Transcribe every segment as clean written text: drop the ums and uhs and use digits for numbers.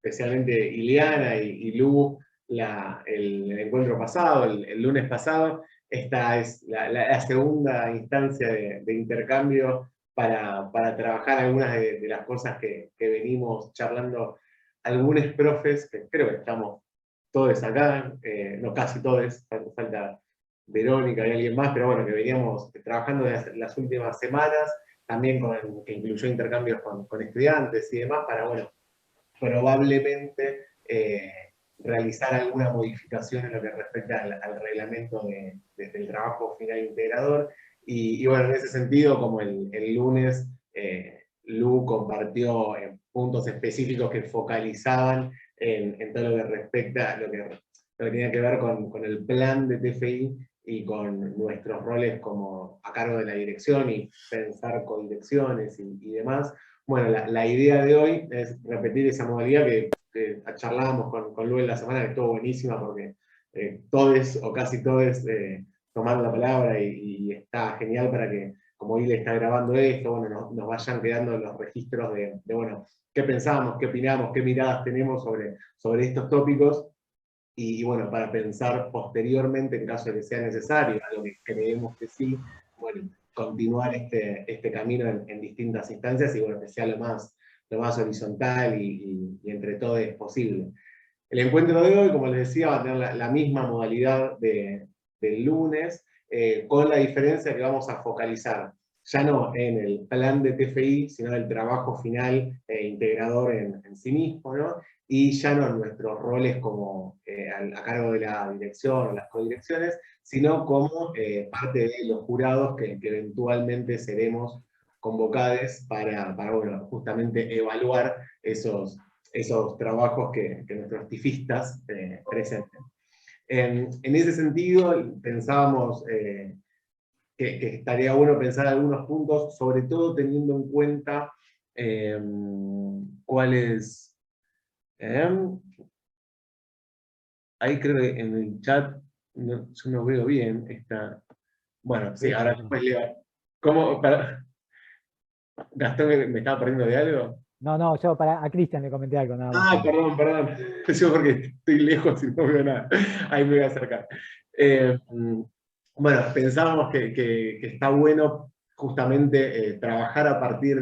especialmente Ileana y Lu, el encuentro pasado, el lunes pasado. Esta es la segunda instancia de intercambio para trabajar algunas de las cosas que venimos charlando algunos profes, que creo que estamos todos acá, no casi todos, falta Verónica y alguien más, pero bueno, que veníamos trabajando las últimas semanas, también que incluyó intercambios con estudiantes y demás, para, bueno, probablemente realizar alguna modificación en lo que respecta al reglamento del trabajo final integrador. Y bueno, en ese sentido, como el lunes, Lu compartió puntos específicos que focalizaban en todo lo que respecta a lo que tenía que ver con el plan de TFI y con nuestros roles como a cargo de la dirección y pensar codirecciones y demás. Bueno, la idea de hoy es repetir esa modalidad que charlábamos con Lu en la semana, que estuvo buenísima porque todos o casi todos tomaron la palabra y está genial para que, como hoy le está grabando esto, bueno, nos vayan quedando los registros de bueno, qué pensamos, qué opinamos, qué miradas tenemos sobre estos tópicos. Y bueno, para pensar posteriormente, en caso de que sea necesario, algo que creemos que sí, bueno, continuar este camino en distintas instancias y bueno, que sea lo más horizontal y entre todos posible. El encuentro de hoy, como les decía, va a tener la misma modalidad del lunes, con la diferencia que vamos a focalizar ya no en el plan de TFI, sino el trabajo final integrador en sí mismo, ¿no? Y ya no en nuestros roles como a cargo de la dirección o las codirecciones, sino como parte de los jurados que eventualmente seremos convocados para bueno, justamente evaluar esos trabajos que nuestros tifistas presenten. En ese sentido, pensábamos que estaría bueno pensar algunos puntos, sobre todo teniendo en cuenta cuáles... ahí creo que en el chat yo no veo bien. Bueno, sí, ahora después leo. ¿Cómo? ¿Gastón me estaba perdiendo de algo? No, yo a Cristian le comenté algo nada más. Perdón. Yo porque estoy lejos y no veo nada. Ahí me voy a acercar. Bueno, pensábamos que está bueno justamente trabajar a partir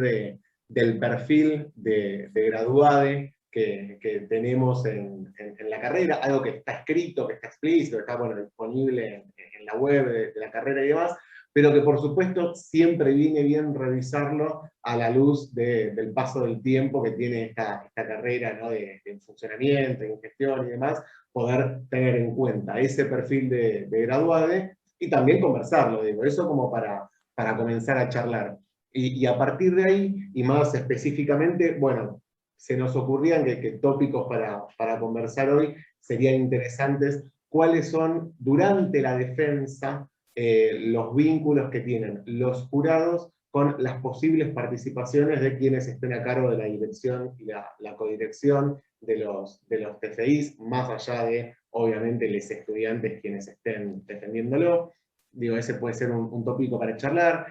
del perfil de graduade que tenemos en la carrera, algo que está escrito, que está explícito, que está bueno, disponible en la web de la carrera y demás, pero que por supuesto siempre viene bien revisarlo a la luz del paso del tiempo que tiene esta carrera, ¿no? de funcionamiento, de gestión y demás, poder tener en cuenta ese perfil de graduade y también conversarlo, digo, eso como para comenzar a charlar. Y a partir de ahí, y más específicamente, bueno, se nos ocurrían que tópicos para conversar hoy serían interesantes, cuáles son durante la defensa los vínculos que tienen los jurados con las posibles participaciones de quienes estén a cargo de la dirección y la codirección de los TFIs, más allá de, obviamente, los estudiantes quienes estén defendiéndolo. Digo, ese puede ser un tópico para charlar.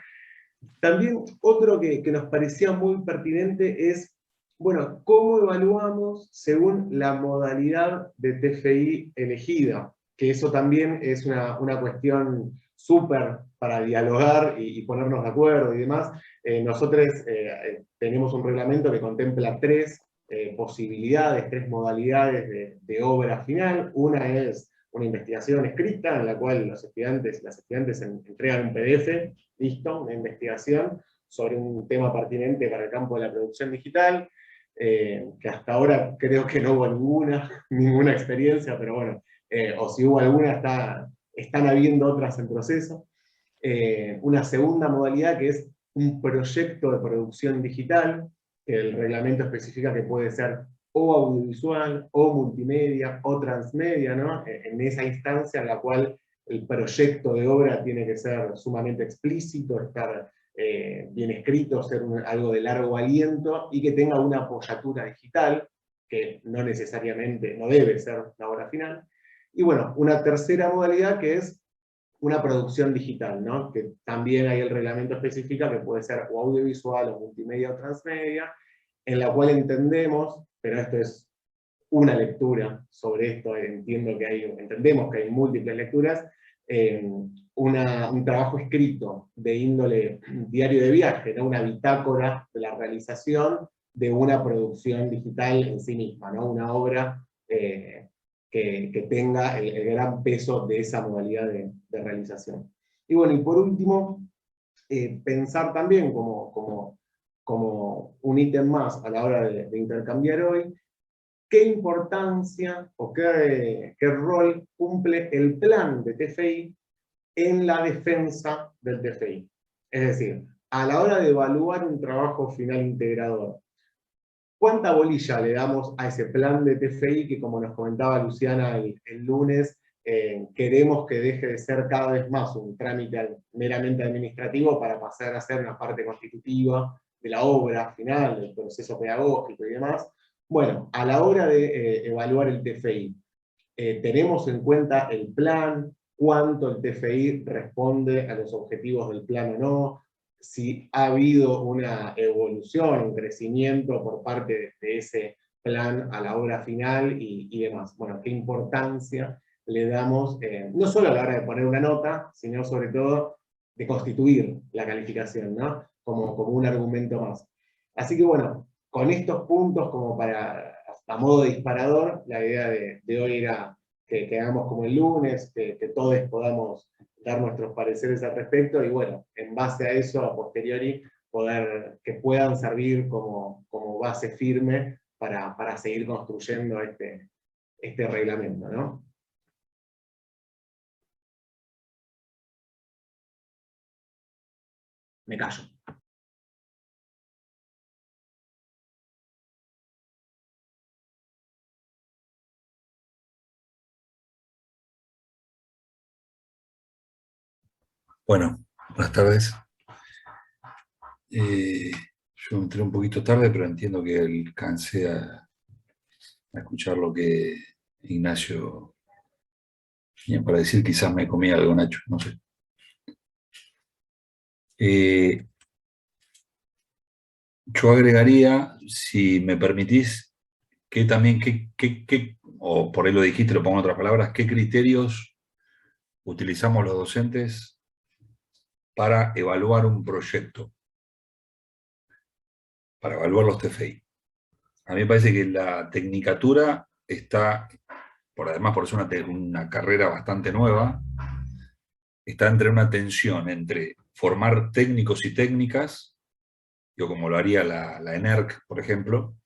También otro que nos parecía muy pertinente es, bueno, ¿cómo evaluamos según la modalidad de TFI elegida? Que eso también es una cuestión súper para dialogar y ponernos de acuerdo y demás. Nosotros tenemos un reglamento que contempla tres posibilidades, tres modalidades de obra final. Una es una investigación escrita en la cual los estudiantes y las estudiantes entregan un PDF, listo, una investigación sobre un tema pertinente para el campo de la producción digital, que hasta ahora creo que no hubo ninguna experiencia, pero bueno, o si hubo alguna, están habiendo otras en proceso. Una segunda modalidad que es un proyecto de producción digital, que el reglamento especifica que puede ser o audiovisual, o multimedia, o transmedia, ¿no? En esa instancia en la cual el proyecto de obra tiene que ser sumamente explícito, estar bien escrito, ser algo de largo aliento, y que tenga una apoyatura digital, que no necesariamente, no debe ser la obra final. Y bueno, una tercera modalidad que es una producción digital, ¿no? Que también hay el reglamento especifica que puede ser o audiovisual, o multimedia, o transmedia, en la cual entendemos, pero esto es una lectura sobre esto, entendemos que hay múltiples lecturas, un trabajo escrito de índole diario de viaje, ¿no? Una bitácora de la realización de una producción digital en sí misma, ¿no? Una obra que tenga el gran peso de esa modalidad de realización. Y bueno, y por último, pensar también como un ítem más a la hora de intercambiar hoy, qué importancia o qué rol cumple el plan de TFI en la defensa del TFI. Es decir, a la hora de evaluar un trabajo final integrador, ¿cuánta bolilla le damos a ese plan de TFI que, como nos comentaba Luciana el lunes, queremos que deje de ser cada vez más un trámite meramente administrativo para pasar a ser una parte constitutiva de la obra final, del proceso pedagógico y demás? Bueno, a la hora de evaluar el TFI, tenemos en cuenta el plan, cuánto el TFI responde a los objetivos del plan o no, si ha habido una evolución, un crecimiento por parte de ese plan a la obra final y demás. Bueno, qué importancia le damos, no solo a la hora de poner una nota, sino sobre todo de constituir la calificación, ¿no? Como un argumento más. Así que bueno, con estos puntos como a modo de disparador, la idea de hoy era que hagamos como el lunes, que todos podamos dar nuestros pareceres al respecto, y bueno, en base a eso, a posteriori, que puedan servir como base firme para seguir construyendo este reglamento, ¿no? Me callo. Bueno, buenas tardes. Yo entré un poquito tarde, pero entiendo que alcancé a escuchar lo que Ignacio tenía para decir. Quizás me comí algo, Nacho, no sé. Yo agregaría, si me permitís, que también, o por ahí lo dijiste, lo pongo en otras palabras, qué criterios utilizamos los docentes para evaluar un proyecto, para evaluar los TFI. A mí me parece que la tecnicatura está, además por ser una carrera bastante nueva, está entre una tensión entre formar técnicos y técnicas, yo como lo haría la ENERC, por ejemplo,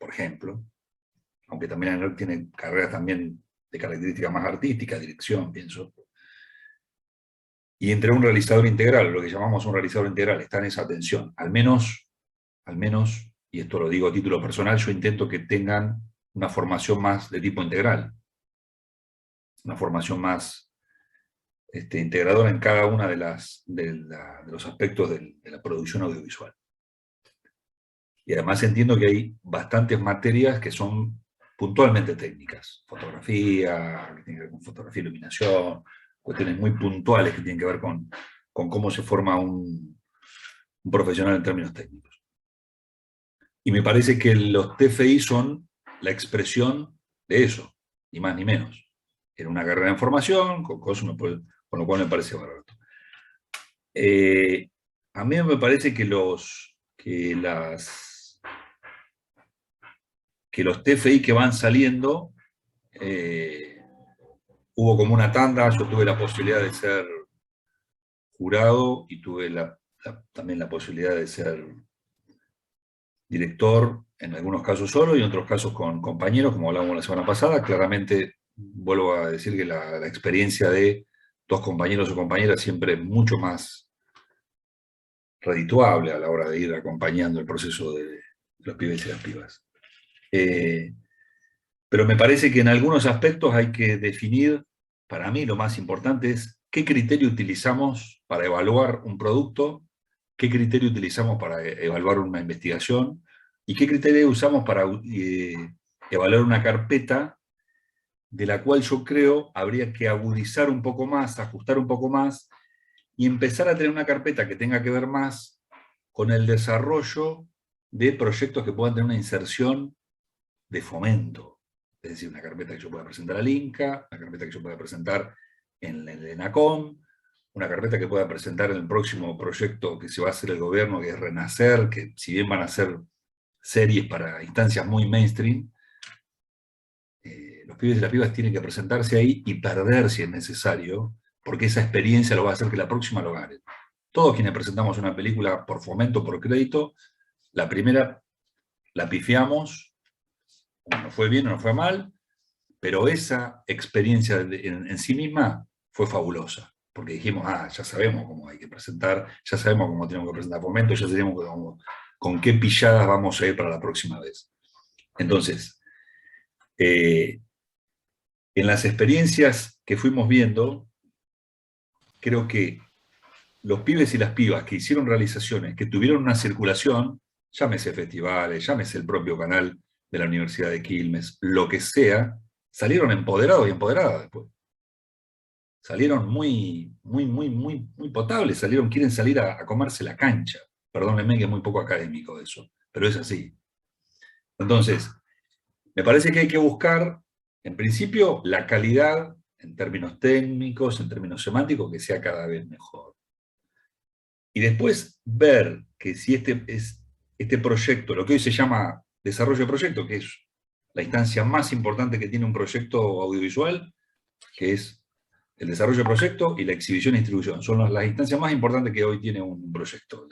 aunque también la ENERC tiene carreras también de características más artísticas, dirección, pienso, y entre un realizador integral, lo que llamamos un realizador integral, está en esa tensión. Al menos, y esto lo digo a título personal, yo intento que tengan una formación más de tipo integral, una formación más integradora en cada una de los aspectos de la producción audiovisual. Y además entiendo que hay bastantes materias que son puntualmente técnicas, fotografía, que tiene que ver con fotografía, iluminación, cuestiones muy puntuales que tienen que ver con cómo se forma un profesional en términos técnicos. Y me parece que los TFI son la expresión de eso, ni más ni menos. Era una carrera en formación, con lo cual me parece bárbaro. A mí me parece que los TFI que van saliendo, hubo como una tanda. Yo tuve la posibilidad de ser jurado y tuve también la posibilidad de ser director, en algunos casos solo y en otros casos con compañeros, como hablábamos la semana pasada. Claramente, vuelvo a decir que la experiencia de dos compañeros o compañeras siempre es mucho más redituable a la hora de ir acompañando el proceso de los pibes y las pibas. Pero me parece que en algunos aspectos hay que definir, para mí lo más importante es qué criterio utilizamos para evaluar un producto, qué criterio utilizamos para evaluar una investigación y qué criterio usamos para evaluar una carpeta, de la cual yo creo habría que agudizar un poco más, ajustar un poco más y empezar a tener una carpeta que tenga que ver más con el desarrollo de proyectos que puedan tener una inserción de fomento. Es decir, una carpeta que yo pueda presentar al Inca, una carpeta que yo pueda presentar en el ENACOM, una carpeta que pueda presentar en el próximo proyecto que se va a hacer el gobierno, que es Renacer, que si bien van a ser series para instancias muy mainstream, los pibes y las pibas tienen que presentarse ahí y perder si es necesario, porque esa experiencia lo va a hacer que la próxima lo gane. Todos quienes presentamos una película por fomento, por crédito, la primera la pifiamos, o no fue bien o no fue mal, pero esa experiencia en sí misma fue fabulosa, porque dijimos, ya sabemos cómo hay que presentar, ya sabemos cómo tenemos que presentar fomento, ya sabemos con qué pilladas vamos a ir para la próxima vez. Entonces, en las experiencias que fuimos viendo, creo que los pibes y las pibas que hicieron realizaciones, que tuvieron una circulación, llámese festivales, llámese el propio canal de la Universidad de Quilmes, lo que sea, salieron empoderados y empoderadas después. Salieron muy potables, quieren salir a comerse la cancha. Perdónenme que es muy poco académico eso, pero es así. Entonces, me parece que hay que buscar, en principio, la calidad en términos técnicos, en términos semánticos, que sea cada vez mejor. Y después ver que si este proyecto, lo que hoy se llama desarrollo de proyecto, que es la instancia más importante que tiene un proyecto audiovisual, que es el desarrollo de proyecto y la exhibición e distribución. Son las instancias más importantes que hoy tiene un proyecto.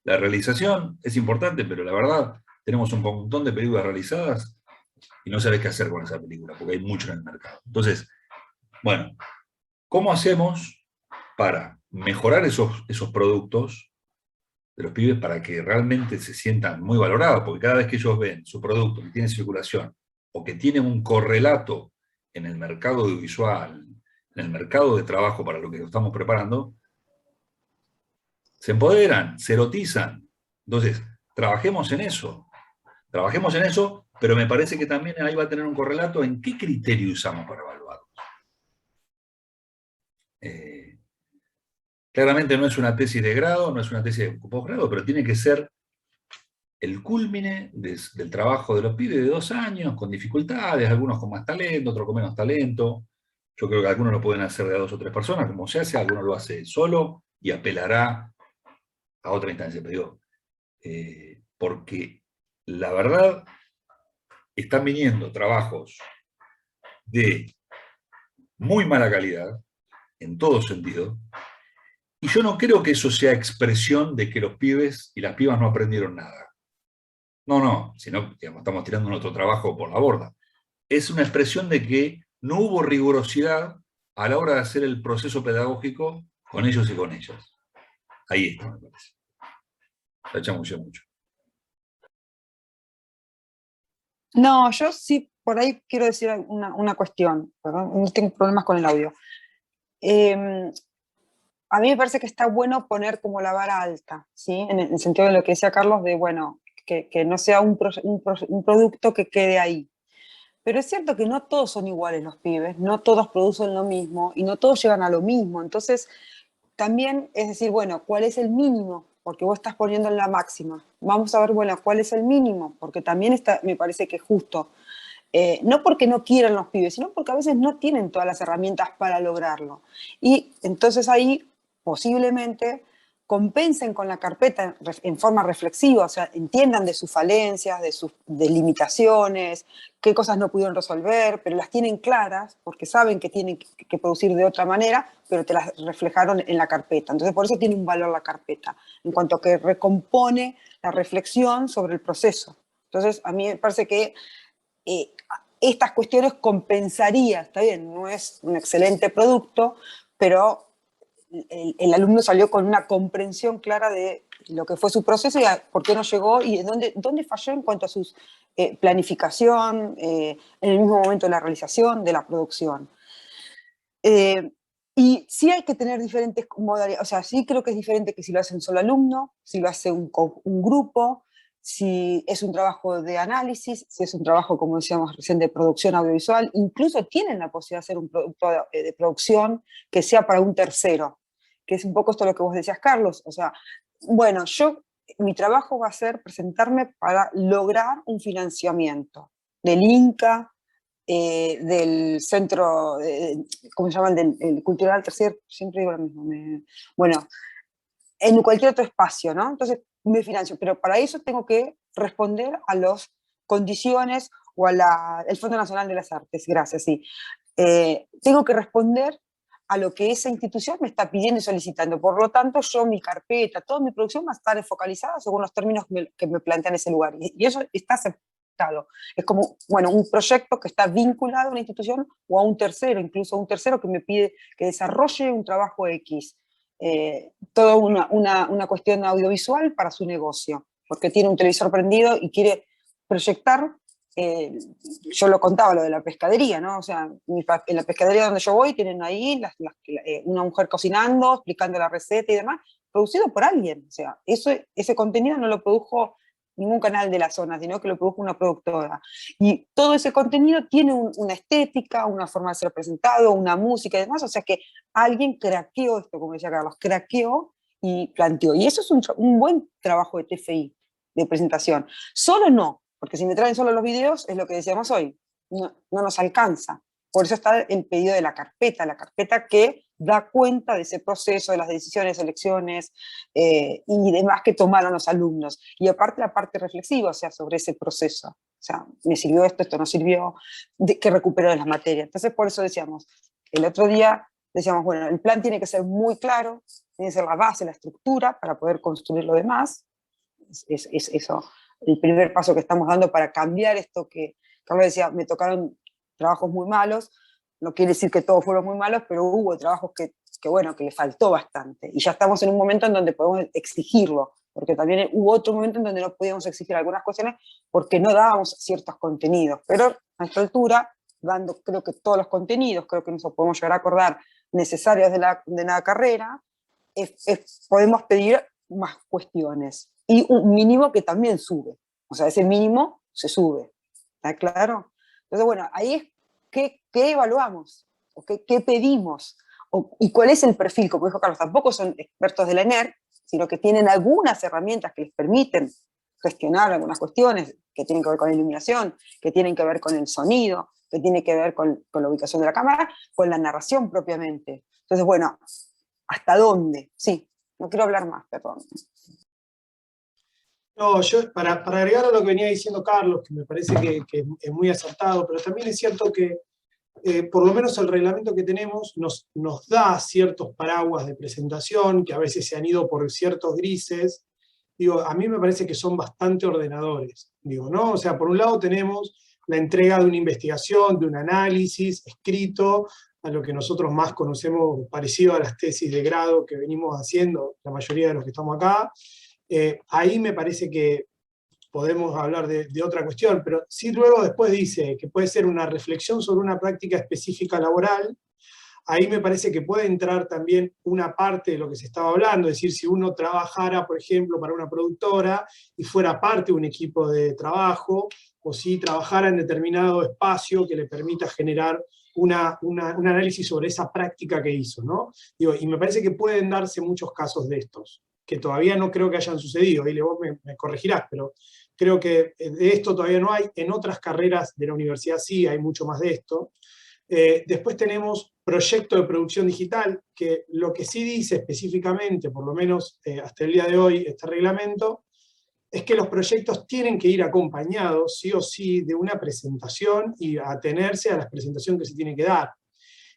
La realización es importante, pero la verdad, tenemos un montón de películas realizadas y no sabes qué hacer con esa película, porque hay mucho en el mercado. Entonces, bueno, ¿cómo hacemos para mejorar esos productos de los pibes para que realmente se sientan muy valorados? Porque cada vez que ellos ven su producto que tiene circulación o que tiene un correlato en el mercado audiovisual, en el mercado de trabajo para lo que estamos preparando, se empoderan, se erotizan. Entonces, trabajemos en eso, pero me parece que también ahí va a tener un correlato en qué criterio usamos para evaluarlos. Claramente no es una tesis de grado, no es una tesis de posgrado, pero tiene que ser el cúlmine del trabajo de los pibes de 2 años, con dificultades, algunos con más talento, otros con menos talento. Yo creo que algunos lo pueden hacer de a 2 o 3 personas, como se hace, algunos lo hace solo y apelará a otra instancia. Pero porque la verdad, están viniendo trabajos de muy mala calidad, en todo sentido, y yo no creo que eso sea expresión de que los pibes y las pibas no aprendieron nada. No, sino, digamos, estamos tirando nuestro trabajo por la borda. Es una expresión de que no hubo rigurosidad a la hora de hacer el proceso pedagógico con ellos y con ellas. Ahí está, me parece. La chamullé mucho. No, yo sí, por ahí quiero decir una cuestión, perdón, no tengo problemas con el audio. A mí me parece que está bueno poner como la vara alta, ¿sí? En el sentido de lo que decía Carlos, de, bueno, que no sea un producto que quede ahí. Pero es cierto que no todos son iguales los pibes, no todos producen lo mismo y no todos llegan a lo mismo. Entonces, también es decir, bueno, ¿cuál es el mínimo? Porque vos estás poniendo en la máxima. Vamos a ver, bueno, ¿cuál es el mínimo? Porque también me parece que es justo. No porque no quieran los pibes, sino porque a veces no tienen todas las herramientas para lograrlo. Y entonces ahí posiblemente compensen con la carpeta en forma reflexiva, o sea, entiendan de sus falencias, de sus limitaciones, qué cosas no pudieron resolver, pero las tienen claras porque saben que tienen que producir de otra manera, pero te las reflejaron en la carpeta. Entonces, por eso tiene un valor la carpeta, en cuanto a que recompone la reflexión sobre el proceso. Entonces, a mí me parece que estas cuestiones compensaría, está bien, no es un excelente producto, pero el alumno salió con una comprensión clara de lo que fue su proceso y a por qué no llegó y dónde falló en cuanto a su planificación, en el mismo momento de la realización, de la producción. Y sí hay que tener diferentes modalidades, o sea, sí creo que es diferente que si lo hace un solo alumno, si lo hace un grupo, si es un trabajo de análisis, si es un trabajo, como decíamos recién, de producción audiovisual, incluso tienen la posibilidad de hacer un producto de producción que sea para un tercero, que es un poco esto lo que vos decías, Carlos. O sea, bueno, mi trabajo va a ser presentarme para lograr un financiamiento del INCA, del centro, ¿cómo se llaman? Del cultural terciario, siempre digo lo mismo. Bueno, en cualquier otro espacio, ¿no? Entonces me financio, pero para eso tengo que responder a las condiciones o el Fondo Nacional de las Artes, gracias, sí. Tengo que responder a lo que esa institución me está pidiendo y solicitando. Por lo tanto, mi carpeta, toda mi producción va a estar focalizada según los términos que me plantean ese lugar. Y eso está aceptado. Es como, bueno, un proyecto que está vinculado a una institución o a un tercero, incluso a un tercero que me pide que desarrolle un trabajo X. Toda una cuestión audiovisual para su negocio, porque tiene un televisor prendido y quiere proyectar. Yo lo contaba, lo de la pescadería, ¿no? O sea, en la pescadería donde yo voy tienen ahí una mujer cocinando, explicando la receta y demás, producido por alguien. O sea, ese contenido no lo produjo ningún canal de la zona, sino que lo produjo una productora. Y todo ese contenido tiene una estética, una forma de ser presentado, una música y demás, o sea que alguien craqueó esto, como decía Carlos, craqueó y planteó. Y eso es un buen trabajo de TFI, de presentación. Solo no, porque si me traen solo los videos, es lo que decíamos hoy, no nos alcanza. Por eso está el pedido de la carpeta que da cuenta de ese proceso, de las decisiones, elecciones y demás que tomaron los alumnos. Y aparte la parte reflexiva, o sea, sobre ese proceso. O sea, me sirvió esto no sirvió, que recuperó de las materias. Entonces, por eso decíamos, el otro día decíamos, bueno, el plan tiene que ser muy claro, tiene que ser la base, la estructura, para poder construir lo demás. Es eso, el primer paso que estamos dando para cambiar esto que Carlos decía, me tocaron trabajos muy malos, no quiere decir que todos fueron muy malos, pero hubo trabajos que le faltó bastante. Y ya estamos en un momento en donde podemos exigirlo, porque también hubo otro momento en donde no podíamos exigir algunas cuestiones porque no dábamos ciertos contenidos. Pero a esta altura, dando creo que todos los contenidos, creo que nos podemos llegar a acordar, necesarios de la carrera, podemos pedir más cuestiones. Y un mínimo que también sube. O sea, ese mínimo se sube. ¿Está claro? Entonces, bueno, ahí es qué evaluamos, o qué pedimos, y cuál es el perfil. Como dijo Carlos, tampoco son expertos de la ENER, sino que tienen algunas herramientas que les permiten gestionar algunas cuestiones que tienen que ver con la iluminación, que tienen que ver con el sonido, que tienen que ver con la ubicación de la cámara, con la narración propiamente. Entonces, bueno, ¿hasta dónde? Sí, no quiero hablar más, perdón. No, yo para agregar a lo que venía diciendo Carlos, que me parece que es muy acertado, pero también es cierto que por lo menos el reglamento que tenemos nos da ciertos paraguas de presentación, que a veces se han ido por ciertos grises. Digo, a mí me parece que son bastante ordenadores. Digo, ¿no? O sea, por un lado tenemos la entrega de una investigación, de un análisis escrito, a lo que nosotros más conocemos parecido a las tesis de grado que venimos haciendo, la mayoría de los que estamos acá. Ahí me parece que podemos hablar de otra cuestión, pero sí luego después dice que puede ser una reflexión sobre una práctica específica laboral. Ahí me parece que puede entrar también una parte de lo que se estaba hablando, es decir, si uno trabajara, por ejemplo, para una productora y fuera parte de un equipo de trabajo, o si trabajara en determinado espacio que le permita generar un análisis sobre esa práctica que hizo, ¿no? Digo, y me parece que pueden darse muchos casos de estos, que todavía no creo que hayan sucedido, ahí vos me corregirás, pero creo que de esto todavía no hay. En otras carreras de la universidad sí hay mucho más de esto. Después tenemos proyecto de producción digital, que lo que sí dice específicamente, por lo menos hasta el día de hoy, este reglamento, es que los proyectos tienen que ir acompañados, sí o sí, de una presentación y atenerse a la presentación que se tiene que dar.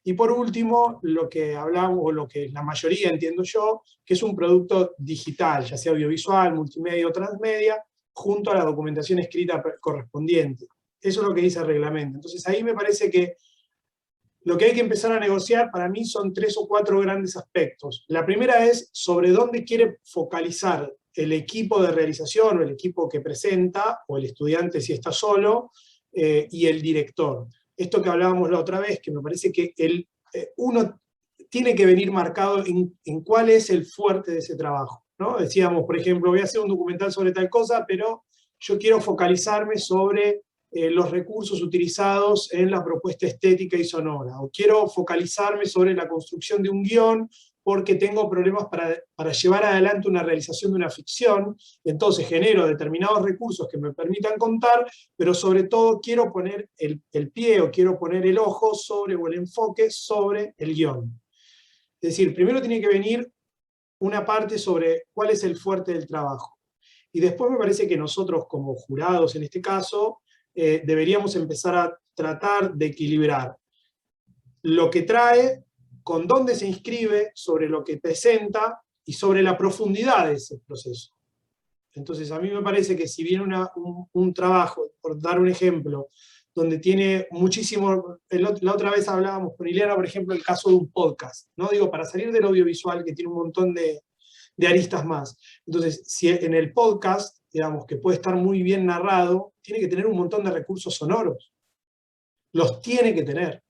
Y por último, lo que hablamos, o lo que la mayoría entiendo yo, que es un producto digital, ya sea audiovisual, multimedia o transmedia, junto a la documentación escrita correspondiente. Eso es lo que dice el reglamento. Entonces ahí me parece que lo que hay que empezar a negociar para mí son 3 o 4 grandes aspectos. La primera es sobre dónde quiere focalizar el equipo de realización o el equipo que presenta, o el estudiante si está solo, y el director. Esto que hablábamos la otra vez, que me parece que uno tiene que venir marcado en cuál es el fuerte de ese trabajo, ¿no? Decíamos, por ejemplo, voy a hacer un documental sobre tal cosa, pero yo quiero focalizarme sobre los recursos utilizados en la propuesta estética y sonora, o quiero focalizarme sobre la construcción de un guión porque tengo problemas para llevar adelante una realización de una ficción, entonces genero determinados recursos que me permitan contar, pero sobre todo quiero poner el pie o quiero poner el ojo sobre, o el enfoque sobre el guión. Es decir, primero tiene que venir una parte sobre cuál es el fuerte del trabajo. Y después me parece que nosotros como jurados en este caso, deberíamos empezar a tratar de equilibrar lo que trae, con dónde se inscribe, sobre lo que presenta y sobre la profundidad de ese proceso. Entonces a mí me parece que si viene un trabajo, por dar un ejemplo, donde tiene muchísimo, la otra vez hablábamos con Ileana, por ejemplo, el caso de un podcast, ¿no? Digo, para salir del audiovisual, que tiene un montón de aristas más. Entonces, si en el podcast, digamos, que puede estar muy bien narrado, tiene que tener un montón de recursos sonoros. Los tiene que tener.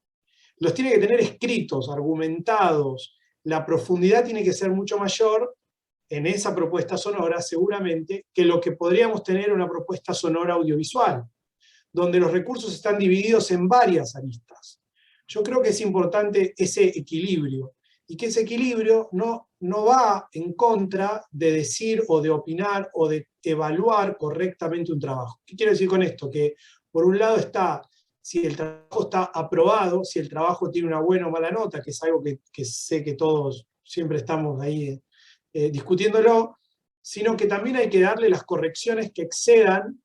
Los tiene que tener escritos, argumentados. La profundidad tiene que ser mucho mayor en esa propuesta sonora, seguramente, que lo que podríamos tener en una propuesta sonora audiovisual, donde los recursos están divididos en varias aristas. Yo creo que es importante ese equilibrio, y que ese equilibrio no va en contra de decir o de opinar o de evaluar correctamente un trabajo. ¿Qué quiero decir con esto? Que por un lado está si el trabajo está aprobado, si el trabajo tiene una buena o mala nota, que es algo que sé que todos siempre estamos ahí discutiéndolo, sino que también hay que darle las correcciones que excedan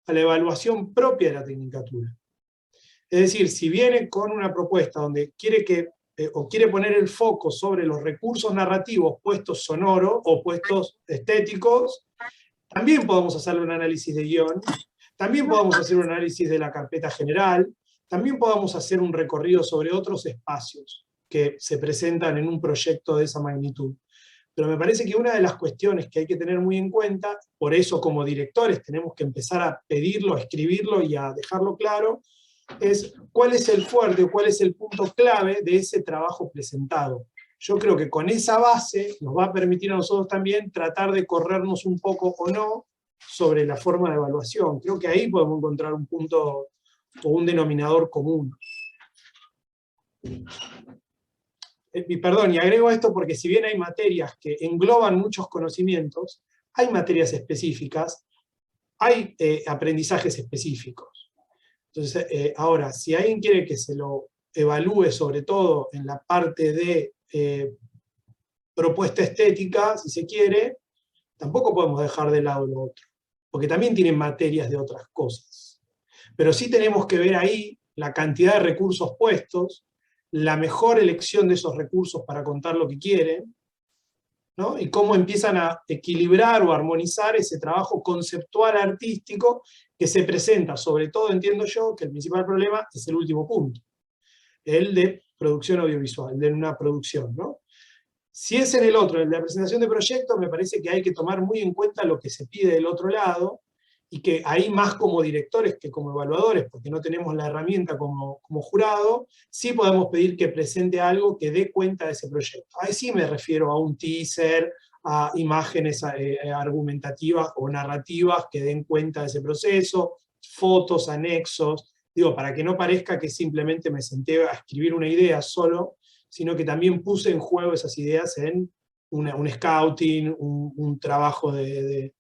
a la evaluación propia de la tecnicatura. Es decir, si viene con una propuesta donde quiere poner el foco sobre los recursos narrativos puestos sonoros o puestos estéticos, también podemos hacerle un análisis de guión, también podemos hacer un análisis de la carpeta general, también podemos hacer un recorrido sobre otros espacios que se presentan en un proyecto de esa magnitud. Pero me parece que una de las cuestiones que hay que tener muy en cuenta, por eso como directores tenemos que empezar a pedirlo, a escribirlo y a dejarlo claro, es cuál es el fuerte o cuál es el punto clave de ese trabajo presentado. Yo creo que con esa base nos va a permitir a nosotros también tratar de corrernos un poco o no sobre la forma de evaluación. Creo que ahí podemos encontrar un punto o un denominador común. Y perdón, y agrego esto porque si bien hay materias que engloban muchos conocimientos, hay materias específicas, hay aprendizajes específicos. Entonces, ahora, si alguien quiere que se lo evalúe sobre todo en la parte de propuesta estética, si se quiere, tampoco podemos dejar de lado lo otro, porque también tienen materias de otras cosas. Pero sí tenemos que ver ahí la cantidad de recursos puestos, la mejor elección de esos recursos para contar lo que quieren, ¿no? Y cómo empiezan a equilibrar o armonizar ese trabajo conceptual artístico que se presenta. Sobre todo entiendo yo que el principal problema es el último punto, el de producción audiovisual, de una producción, ¿no? Si es en el otro, en la presentación de proyectos, me parece que hay que tomar muy en cuenta lo que se pide del otro lado, y que ahí más como directores que como evaluadores, porque no tenemos la herramienta como jurado, sí podemos pedir que presente algo que dé cuenta de ese proyecto. Ahí sí me refiero a un teaser, a imágenes argumentativas o narrativas que den cuenta de ese proceso, fotos, anexos, digo, para que no parezca que simplemente me senté a escribir una idea solo, sino que también puse en juego esas ideas en un scouting, un trabajo de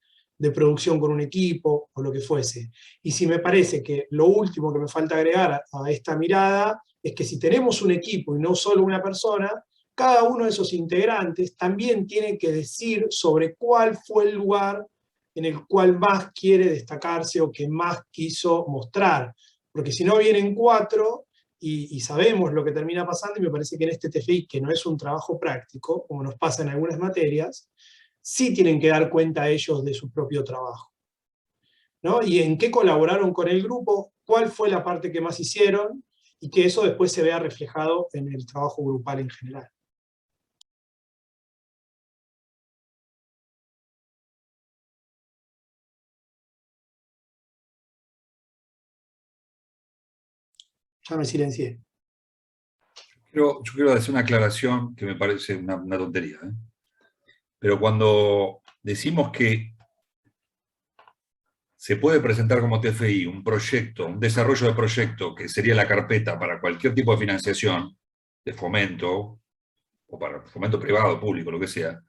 producción con un equipo, o lo que fuese. Y si me parece que lo último que me falta agregar a esta mirada, es que si tenemos un equipo y no solo una persona, cada uno de esos integrantes también tiene que decir sobre cuál fue el lugar en el cual más quiere destacarse o que más quiso mostrar. Porque si no vienen 4, y sabemos lo que termina pasando, y me parece que en este TFI, que no es un trabajo práctico, como nos pasa en algunas materias, sí tienen que dar cuenta ellos de su propio trabajo, ¿no? Y en qué colaboraron con el grupo, cuál fue la parte que más hicieron, y que eso después se vea reflejado en el trabajo grupal en general. Ya me silencié. Yo quiero hacer una aclaración que me parece una tontería, ¿eh? Pero cuando decimos que se puede presentar como TFI un proyecto, un desarrollo de proyecto, que sería la carpeta para cualquier tipo de financiación, de fomento, o para fomento privado, público, lo que sea,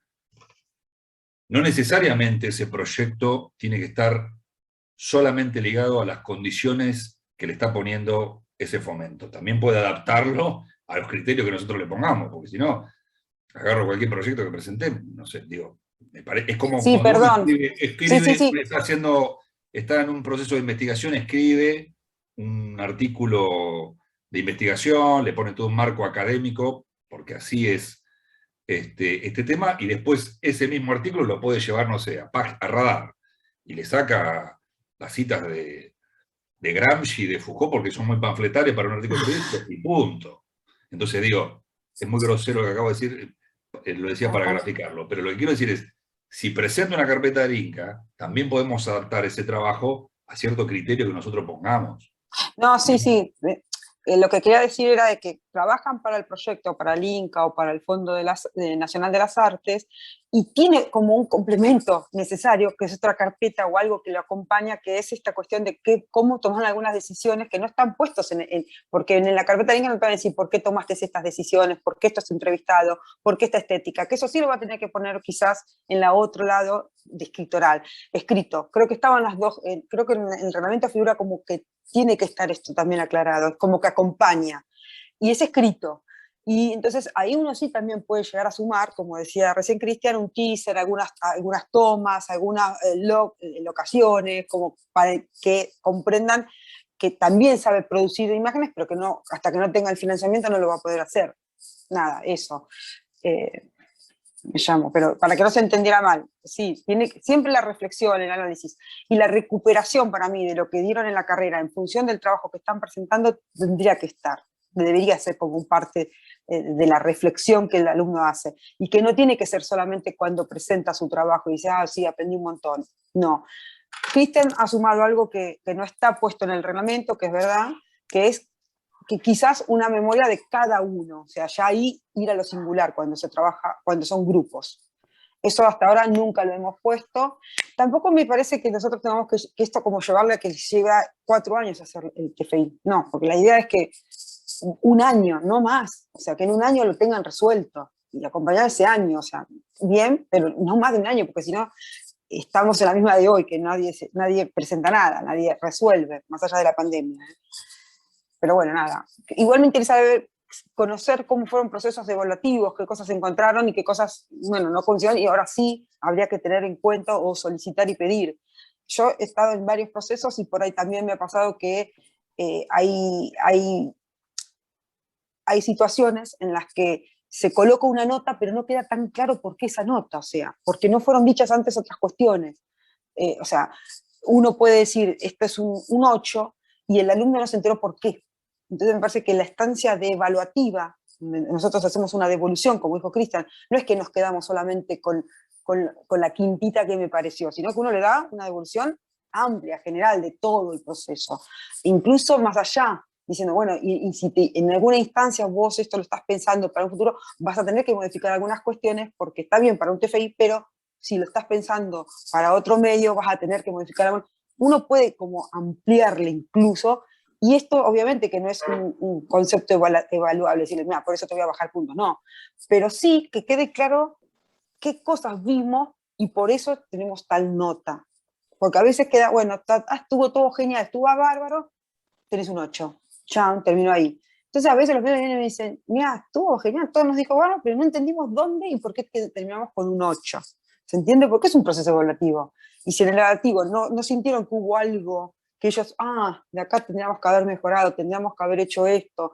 no necesariamente ese proyecto tiene que estar solamente ligado a las condiciones que le está poniendo ese fomento. También puede adaptarlo a los criterios que nosotros le pongamos, porque si no, agarro cualquier proyecto que presente, no sé, digo, es como Sí, cuando uno perdón. Sí, sí, sí. está en un proceso de investigación, escribe un artículo de investigación, le pone todo un marco académico, porque así es este tema, y después ese mismo artículo lo puede llevar, no sé, a Radar, y le saca las citas de Gramsci, de Foucault, porque son muy panfletarias para un artículo periodístico, y punto. Entonces digo, es muy grosero lo que acabo de decir, lo decía para graficarlo, pero lo que quiero decir es, si presento una carpeta del Inca, también podemos adaptar ese trabajo a cierto criterio que nosotros pongamos. No, sí, sí. Lo que quería decir era de que trabajan para el proyecto, para el INCA o para el Fondo Nacional de las Artes, y tiene como un complemento necesario, que es otra carpeta o algo que lo acompaña, que es esta cuestión de cómo toman algunas decisiones que no están puestos porque en la carpeta del INCA no te van a decir por qué tomaste estas decisiones, por qué esto es entrevistado, por qué esta estética, que eso sí lo va a tener que poner quizás en la otro lado de escrito. Creo que estaban las dos, creo que en el reglamento figura como que tiene que estar esto también aclarado, como que acompaña, y es escrito. Y entonces ahí uno sí también puede llegar a sumar, como decía recién Cristian, un teaser, algunas tomas, algunas locaciones, como para que comprendan que también sabe producir imágenes, pero que no, hasta que no tenga el financiamiento no lo va a poder hacer. Nada, eso. Me llamo, pero para que no se entendiera mal, sí, tiene siempre la reflexión, el análisis y la recuperación para mí de lo que dieron en la carrera en función del trabajo que están presentando tendría que estar, debería ser como parte de la reflexión que el alumno hace y que no tiene que ser solamente cuando presenta su trabajo y dice, ah, sí, aprendí un montón. No. Cristian ha sumado algo que no está puesto en el reglamento, que es verdad, que es que quizás una memoria de cada uno, o sea, ya ahí ir a lo singular cuando se trabaja, cuando son grupos. Eso hasta ahora nunca lo hemos puesto. Tampoco me parece que nosotros tengamos que esto como llevarle a que lleva 4 años hacer el TFI. No, porque la idea es que un año, no más. O sea, que en un año lo tengan resuelto y acompañar ese año. O sea, bien, pero no más de un año, porque si no estamos en la misma de hoy, que nadie presenta nada, nadie resuelve, más allá de la pandemia. Pero bueno, nada. Igual me interesa conocer cómo fueron procesos evaluativos, qué cosas se encontraron y qué cosas, bueno, no funcionan y ahora sí habría que tener en cuenta o solicitar y pedir. Yo he estado en varios procesos y por ahí también me ha pasado que hay situaciones en las que se coloca una nota, pero no queda tan claro por qué esa nota, o sea, porque no fueron dichas antes otras cuestiones. O sea, uno puede decir, esto es un 8, y el alumno no se enteró por qué. Entonces me parece que la estancia de evaluativa, nosotros hacemos una devolución, como dijo Cristian, no es que nos quedamos solamente con la quintita que me pareció, sino que uno le da una devolución amplia, general, de todo el proceso. Incluso más allá, diciendo, bueno, y si en alguna instancia vos esto lo estás pensando para un futuro, vas a tener que modificar algunas cuestiones, porque está bien para un TFI, pero si lo estás pensando para otro medio, vas a tener que modificar algo. Uno puede como ampliarle incluso, y esto obviamente que no es un concepto evaluable, decirle, mira, por eso te voy a bajar puntos, no, pero sí que quede claro qué cosas vimos y por eso tenemos tal nota. Porque a veces queda, bueno, estuvo todo genial, estuvo bárbaro, tenés un 8. Chao, terminó ahí. Entonces a veces los niños me dicen, mira, estuvo genial, todos nos dijo, bueno, pero no entendimos dónde y por qué terminamos con un 8. ¿Se entiende? Porque es un proceso evaluativo. Y si en el evaluativo no sintieron que hubo algo que ellos, de acá tendríamos que haber mejorado, tendríamos que haber hecho esto,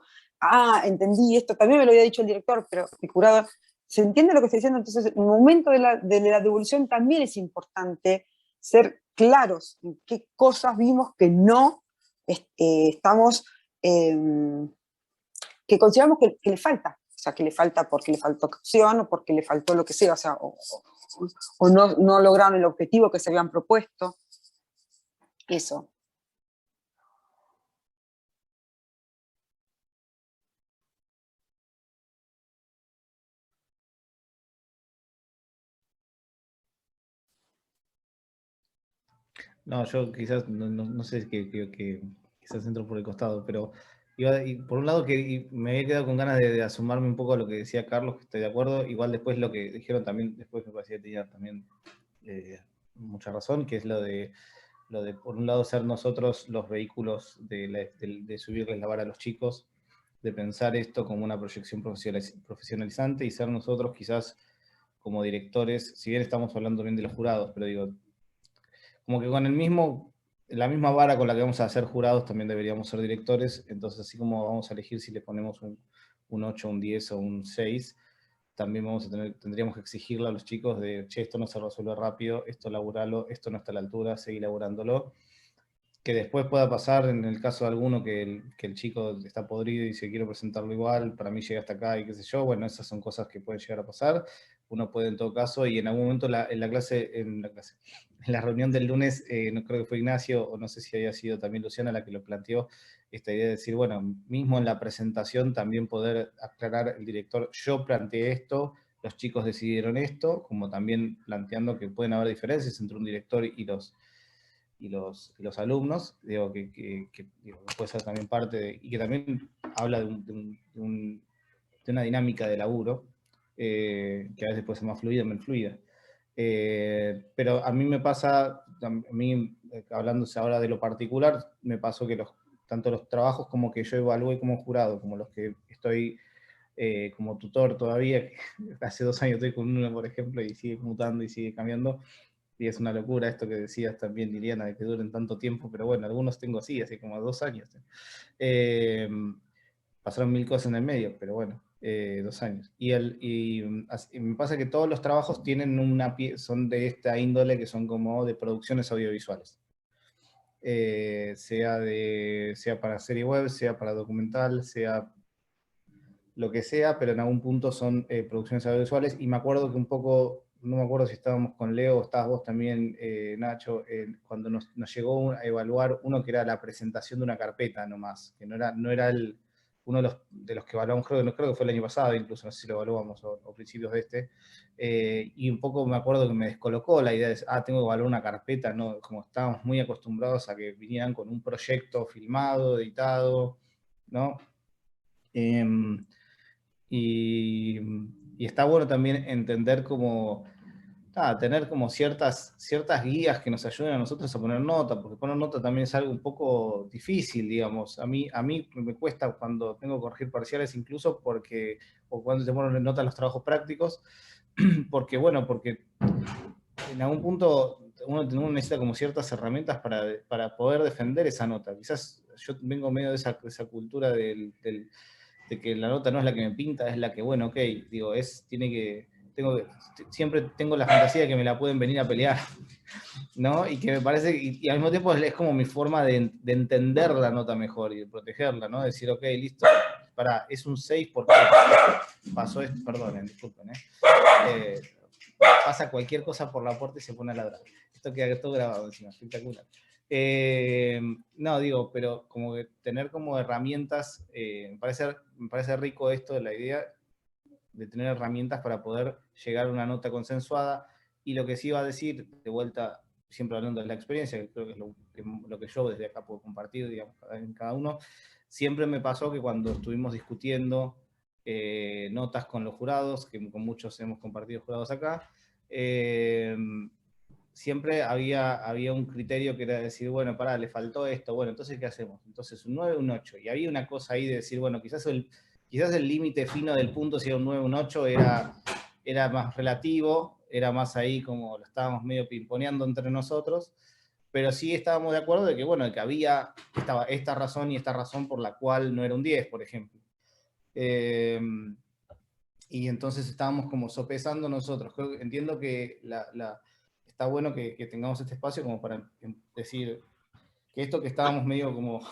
entendí esto, también me lo había dicho el director, pero el jurado, ¿se entiende lo que estoy diciendo? Entonces, en el momento de la devolución también es importante ser claros en qué cosas vimos que no estamos, que consideramos que le falta. O sea, que le falta porque le faltó acción o porque le faltó lo que sea, o sea, o no lograron el objetivo que se habían propuesto. Eso. No, yo quizás, no sé, que quizás entro por el costado, pero Y por un lado que me había quedado con ganas de asomarme un poco a lo que decía Carlos, que estoy de acuerdo, igual después lo que dijeron también, después me parecía que tenía también mucha razón, que es lo de por un lado ser nosotros los vehículos de subirles la vara a los chicos, de pensar esto como una proyección profesionalizante y ser nosotros quizás como directores, si bien estamos hablando bien de los jurados, pero digo, como que con la misma vara con la que vamos a ser jurados también deberíamos ser directores, entonces así como vamos a elegir si le ponemos un 8, un 10 o un 6, también tendríamos que exigirle a los chicos de, che, esto no se resuelve rápido, esto laburalo, esto no está a la altura, seguir laburándolo. Que después pueda pasar en el caso de alguno que el chico está podrido y se quiere presentarlo igual, para mí llega hasta acá y qué sé yo, bueno, esas son cosas que pueden llegar a pasar. Uno puede en todo caso, y en algún momento en la reunión del lunes, no creo que fue Ignacio, o no sé si había sido también Luciana la que lo planteó, esta idea de decir, bueno, mismo en la presentación también poder aclarar el director, yo planteé esto, los chicos decidieron esto, como también planteando que pueden haber diferencias entre un director y los alumnos, digo, que puede ser también parte y que también habla de una dinámica de laburo, que a veces puede ser más fluida, menos fluida. Pero a mí me pasa, hablándose ahora de lo particular, me pasó que tanto los trabajos como que yo evalué como jurado, como los que estoy como tutor todavía, hace 2 años estoy con uno, por ejemplo, y sigue mutando y sigue cambiando, y es una locura esto que decías también, Liliana, de que duren tanto tiempo, pero bueno, algunos tengo así, así como 2 años. Pasaron 1000 cosas en el medio, pero bueno, 2 años. Y me pasa que todos los trabajos tienen son de esta índole, que son como de producciones audiovisuales. Sea para serie web, sea para documental, sea lo que sea, pero en algún punto son producciones audiovisuales, y me acuerdo que un poco, no me acuerdo si estábamos con Leo o estabas vos también, Nacho, cuando nos llegó a evaluar uno que era la presentación de una carpeta nomás, que no era uno de los que evaluamos, creo que fue el año pasado, incluso no sé si lo evaluamos, o principios de este, y un poco me acuerdo que me descolocó la idea de, tengo que evaluar una carpeta, ¿no? Como estábamos muy acostumbrados a que vinieran con un proyecto filmado, editado, ¿no? Y, y está bueno también entender tener como ciertas guías que nos ayuden a nosotros a poner nota, porque poner nota también es algo un poco difícil, digamos. A mí me cuesta cuando tengo que corregir parciales, incluso o cuando te ponen nota los trabajos prácticos, porque en algún punto uno necesita como ciertas herramientas para poder defender esa nota. Quizás yo vengo medio de esa cultura de que la nota no es la que me pinta, es la que, bueno, ok, digo, siempre tengo la fantasía de que me la pueden venir a pelear, ¿no? Y que me parece, y al mismo tiempo es como mi forma de entender la nota mejor y de protegerla, ¿no? Decir, ok, listo, pará, es un 6 porque pasó esto, perdonen, disculpen, pasa cualquier cosa por la puerta y se pone a ladrar. Esto queda todo grabado encima, espectacular. No, digo, pero como que tener como herramientas, me parece rico esto de la idea de tener herramientas para poder llegar a una nota consensuada, y lo que sí iba a decir, de vuelta, siempre hablando de la experiencia, que creo que es lo que yo desde acá puedo compartir, digamos, en cada uno, siempre me pasó que cuando estuvimos discutiendo notas con los jurados, que con muchos hemos compartido jurados acá, siempre había un criterio que era decir, bueno, pará, le faltó esto, bueno, entonces ¿qué hacemos? Entonces un 9, un 8, y había una cosa ahí de decir, bueno, quizás el límite fino del punto, si era un 9, un 8, era más relativo, era más ahí como lo estábamos medio pimponeando entre nosotros, pero sí estábamos de acuerdo de que, bueno, de que había esta razón y esta razón por la cual no era un 10, por ejemplo. Y entonces estábamos como sopesando nosotros. Entiendo que está bueno que tengamos este espacio como para decir que esto que estábamos medio como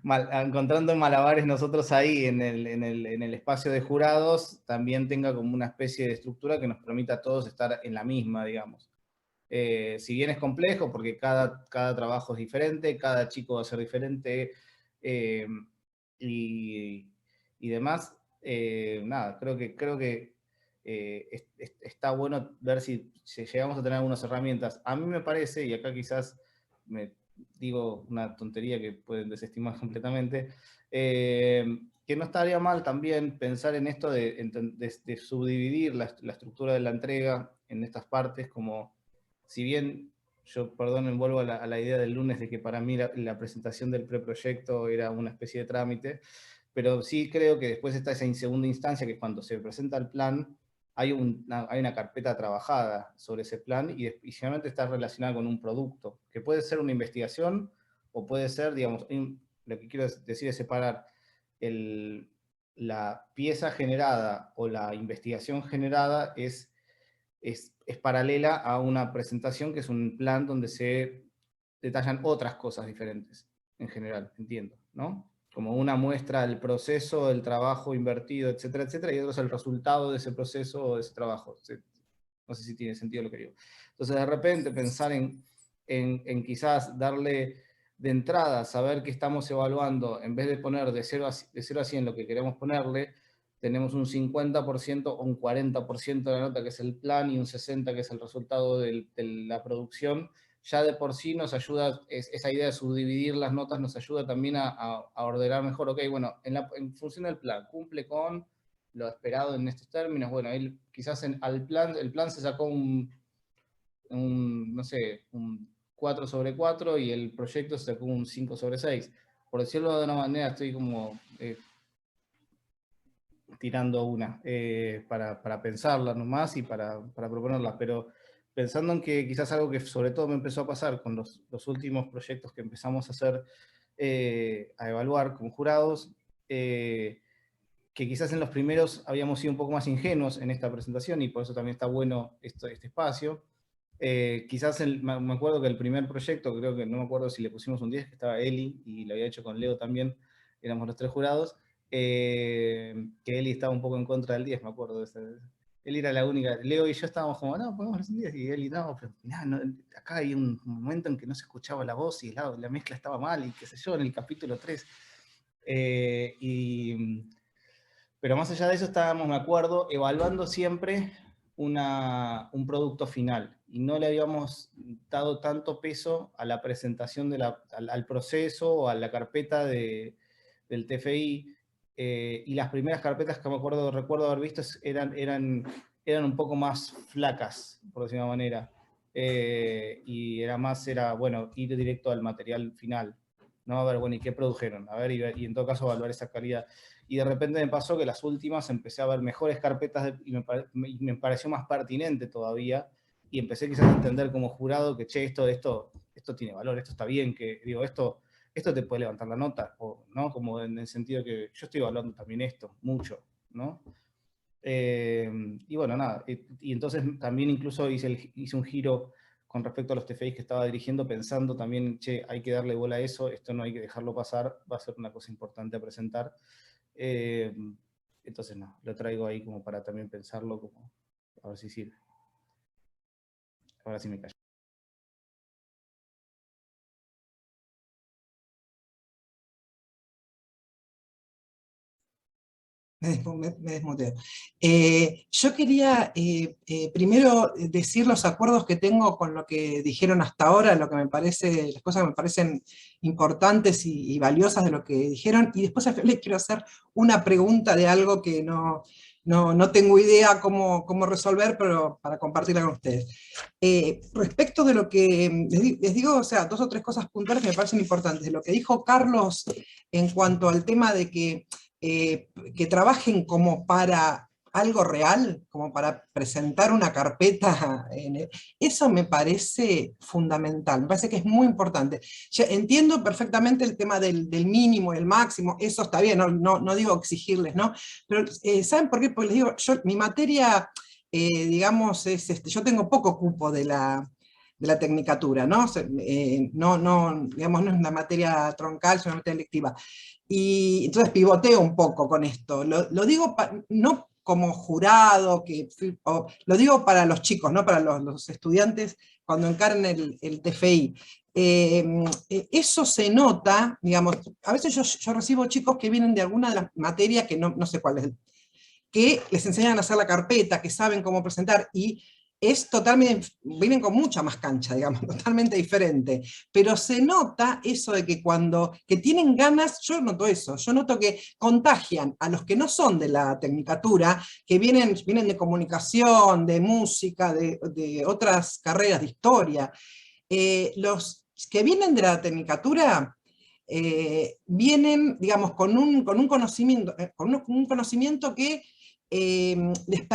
encontrando malabares nosotros ahí en el espacio de jurados, también tenga como una especie de estructura que nos permita a todos estar en la misma, digamos. Si bien es complejo, porque cada trabajo es diferente, cada chico va a ser diferente, y demás, nada, creo que está bueno ver si llegamos a tener algunas herramientas. A mí me parece, y acá quizás me digo una tontería que pueden desestimar completamente, que no estaría mal también pensar en esto de subdividir la estructura de la entrega en estas partes, como si bien yo, perdón, vuelvo a la idea del lunes de que para mí la presentación del preproyecto era una especie de trámite, pero sí creo que después está esa segunda instancia, que cuando se presenta el plan, hay una carpeta trabajada sobre ese plan y generalmente está relacionada con un producto, que puede ser una investigación o puede ser, digamos, lo que quiero decir es separar la pieza generada o la investigación generada es paralela a una presentación que es un plan donde se detallan otras cosas diferentes, en general, entiendo, ¿no? Como una muestra del proceso, del trabajo invertido, etcétera, etcétera, y otro es el resultado de ese proceso o de ese trabajo. No sé si tiene sentido lo que digo. Entonces, de repente, pensar en quizás darle de entrada, saber qué estamos evaluando, en vez de poner de 0 a 100 lo que queremos ponerle, tenemos un 50% o un 40% de la nota que es el plan y un 60% que es el resultado de la producción. Ya de por sí nos ayuda, esa idea de subdividir las notas nos ayuda también a ordenar mejor, ok, bueno, en función del plan, cumple con lo esperado en estos términos, bueno, quizás el plan se sacó no sé, un 4/4 y el proyecto se sacó un 5/6. Por decirlo de una manera, estoy como tirando una para pensarla nomás y para proponerla, pero pensando en que quizás algo que sobre todo me empezó a pasar con los últimos proyectos que empezamos a hacer, a evaluar como jurados, que quizás en los primeros habíamos sido un poco más ingenuos en esta presentación y por eso también está bueno este espacio. Quizás me acuerdo que el primer proyecto, creo que no me acuerdo si le pusimos un 10, que estaba Eli, y lo había hecho con Leo también, éramos los 3 jurados, que Eli estaba un poco en contra del 10, me acuerdo de ese. Eli era la única, Leo y yo estábamos como, no, ponemos un 10, y Eli, no, pero no, acá hay un momento en que no se escuchaba la voz y la mezcla estaba mal, y qué sé yo, en el capítulo 3. Pero más allá de eso estábamos, me acuerdo, evaluando siempre un producto final y no le habíamos dado tanto peso a la presentación al proceso o a la carpeta del TFI, y las primeras carpetas que recuerdo haber visto eran un poco más flacas, por decir de una manera, y era, bueno, ir directo al material final, ¿no? A ver, bueno, ¿y qué produjeron? A ver, y en todo caso evaluar esa calidad. Y de repente me pasó que las últimas empecé a ver mejores carpetas y me pareció más pertinente todavía, y empecé quizás a entender como jurado que, che, esto tiene valor, esto está bien, que digo, esto te puede levantar la nota, o, ¿no? Como en el sentido que yo estoy evaluando también esto, mucho, ¿no? Y bueno, nada, y entonces también incluso hice un giro con respecto a los TFIs que estaba dirigiendo, pensando también, che, hay que darle bola a eso, esto no hay que dejarlo pasar, va a ser una cosa importante a presentar. Entonces, no, lo traigo ahí como para también pensarlo, como a ver si sirve. Ahora sí me callo. Me desmuteo. Yo quería primero decir los acuerdos que tengo con lo que dijeron hasta ahora, lo que me parece, las cosas que me parecen importantes y valiosas de lo que dijeron, y después les quiero hacer una pregunta de algo que no tengo idea cómo resolver, pero para compartirla con ustedes. Respecto de lo que les digo, o sea, 2 o 3 cosas puntuales que me parecen importantes. De lo que dijo Carlos en cuanto al tema de que trabajen como para algo real, como para presentar una carpeta, eso me parece fundamental, me parece que es muy importante. Ya entiendo perfectamente el tema del mínimo y el máximo, eso está bien, no digo exigirles, ¿no? Pero ¿saben por qué? Porque les digo, mi materia, digamos, yo tengo poco cupo de la tecnicatura, ¿no? Digamos, no es una materia troncal, es una materia electiva. Y entonces pivoteo un poco con esto. Lo digo no como jurado, lo digo para los chicos, ¿no? Para los estudiantes cuando encaren el TFI. Eso se nota, digamos, a veces yo recibo chicos que vienen de alguna de las materias que no sé cuál es, que les enseñan a hacer la carpeta, que saben cómo presentar, y es totalmente, vienen con mucha más cancha, digamos, totalmente diferente. Pero se nota eso de que cuando que tienen ganas, yo noto eso, yo noto que contagian a los que no son de la tecnicatura, que vienen de comunicación, de música, de otras carreras de historia. Los que vienen de la tecnicatura vienen, digamos, con un conocimiento, un conocimiento que les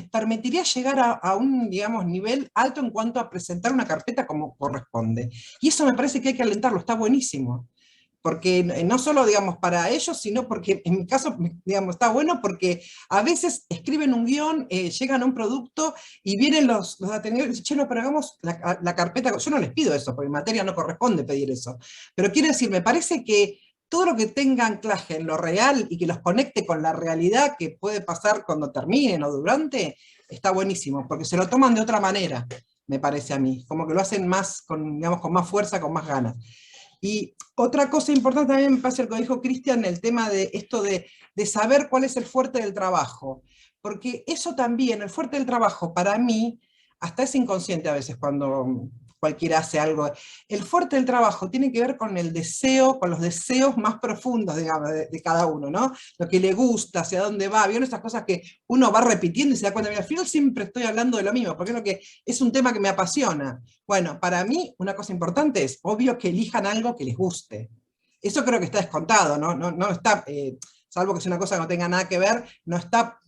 permitiría llegar a un, digamos, nivel alto en cuanto a presentar una carpeta como corresponde. Y eso me parece que hay que alentarlo, está buenísimo. Porque no solo, digamos, para ellos, sino porque en mi caso, digamos, está bueno porque a veces escriben un guión, llegan a un producto y vienen los atendidos y dicen, che, no, pero hagamos la carpeta. Yo no les pido eso, porque en materia no corresponde pedir eso. Pero quiero decir, me parece que todo lo que tenga anclaje en lo real y que los conecte con la realidad que puede pasar cuando terminen o durante, está buenísimo, porque se lo toman de otra manera, me parece a mí. Como que lo hacen más, digamos, con más fuerza, con más ganas. Y otra cosa importante también me parece lo que dijo Cristian, el tema de esto de saber cuál es el fuerte del trabajo. Porque eso también, el fuerte del trabajo, para mí, hasta es inconsciente a veces cuando cualquiera hace algo. El fuerte del trabajo tiene que ver con el deseo, con los deseos más profundos, digamos, de cada uno, ¿no? Lo que le gusta, hacia dónde va, ¿vieron esas cosas que uno va repitiendo y se da cuenta? Mira, al final siempre estoy hablando de lo mismo, porque es lo que es un tema que me apasiona. Bueno, para mí una cosa importante es, obvio, que elijan algo que les guste. Eso creo que está descontado, ¿no? No está, salvo que sea una cosa que no tenga nada que ver, no está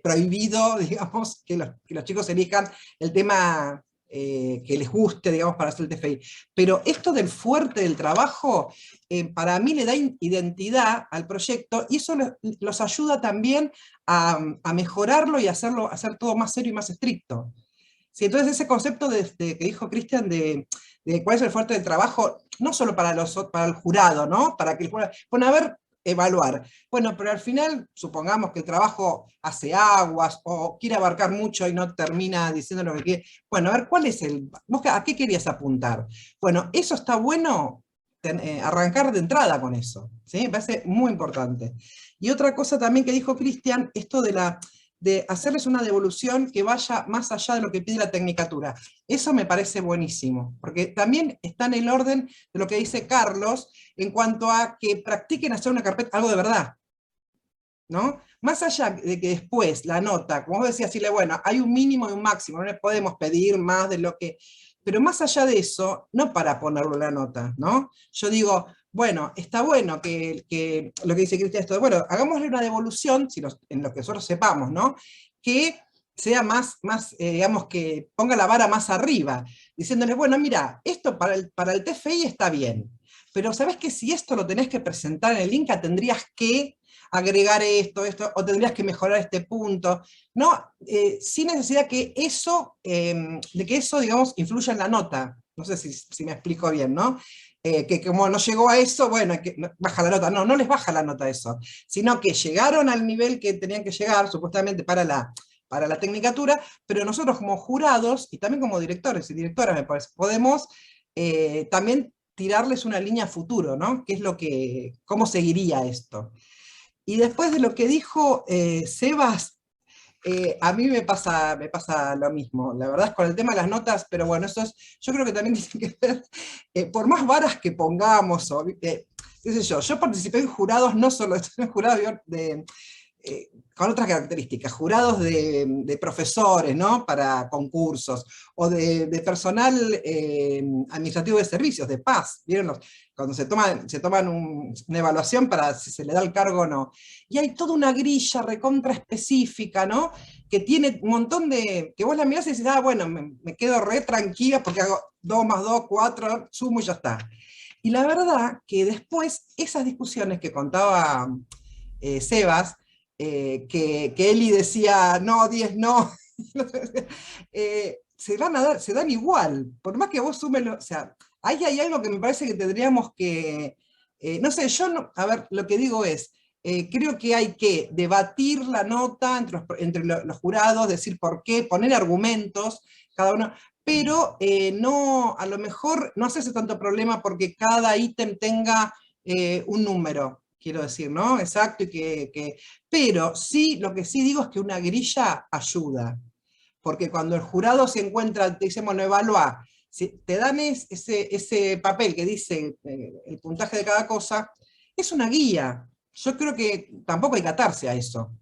prohibido, digamos, que los chicos elijan el tema que les guste, digamos, para hacer el TFI. Pero esto del fuerte del trabajo, para mí le da identidad al proyecto y eso los ayuda también a mejorarlo y hacer todo más serio y más estricto. Sí, entonces ese concepto que dijo Cristian de cuál es el fuerte del trabajo, no solo para el jurado, ¿no? Para que el jurado, bueno, a ver, evaluar. Bueno, pero al final, supongamos que el trabajo hace aguas, o quiere abarcar mucho y no termina diciendo lo que quiere. Bueno, a ver, ¿cuál es vos a qué querías apuntar? Bueno, eso está bueno, arrancar de entrada con eso, ¿sí? Me parece muy importante. Y otra cosa también que dijo Cristian, esto de hacerles una devolución que vaya más allá de lo que pide la tecnicatura. Eso me parece buenísimo, porque también está en el orden de lo que dice Carlos, en cuanto a que practiquen hacer una carpeta, algo de verdad, ¿no? Más allá de que después la nota, como vos decías, decirle, bueno, hay un mínimo y un máximo, no le podemos pedir más de lo que... Pero más allá de eso, no para ponerlo en la nota, ¿no? Yo digo, bueno, está bueno que lo que dice Cristian, esto, bueno, hagámosle una devolución, en lo que nosotros sepamos, ¿no? Que sea más digamos, que ponga la vara más arriba, diciéndole, bueno, mira, esto para el TFI está bien, pero sabes que si esto lo tenés que presentar en el Inca, tendrías que agregar esto, o tendrías que mejorar este punto, ¿no? Sin necesidad que de que eso, digamos, influya en la nota. No sé si me explico bien, ¿no? Que como no llegó a eso, bueno, baja la nota. No, no les baja la nota eso, sino que llegaron al nivel que tenían que llegar, supuestamente para la tecnicatura, pero nosotros como jurados, y también como directores y directoras, me parece, podemos también tirarles una línea a futuro, ¿no? ¿Qué es cómo seguiría esto? Y después de lo que dijo Sebas, a mí me pasa lo mismo. La verdad es con el tema de las notas, pero bueno, yo creo que también tiene que ver, por más varas que pongamos, qué sé yo participé en jurados, no solo en jurados con otras características, jurados de profesores, ¿no? Para concursos, o de personal administrativo de servicios, de PAS, ¿vieron? Cuando se toman una evaluación para si se le da el cargo o no. Y hay toda una grilla recontra específica, ¿no? Que tiene un montón que vos la mirás y decís, bueno, me quedo re tranquila porque hago 2 más 2, 4, sumo y ya está. Y la verdad que después, esas discusiones que contaba Sebas, que Eli decía, no, 10 no, se dan igual, por más que vos sumes, o sea, ahí hay algo que me parece que tendríamos que, no sé, a ver, lo que digo es, creo que hay que debatir la nota entre los jurados, decir por qué, poner argumentos, cada uno, pero no, a lo mejor no hacerse tanto problema porque cada ítem tenga un número, quiero decir, ¿no? Exacto, pero sí, lo que sí digo es que una grilla ayuda, porque cuando el jurado se encuentra, te dicen, bueno, evalúa, si te dan ese papel que dice el puntaje de cada cosa, es una guía. Yo creo que tampoco hay que atarse a eso,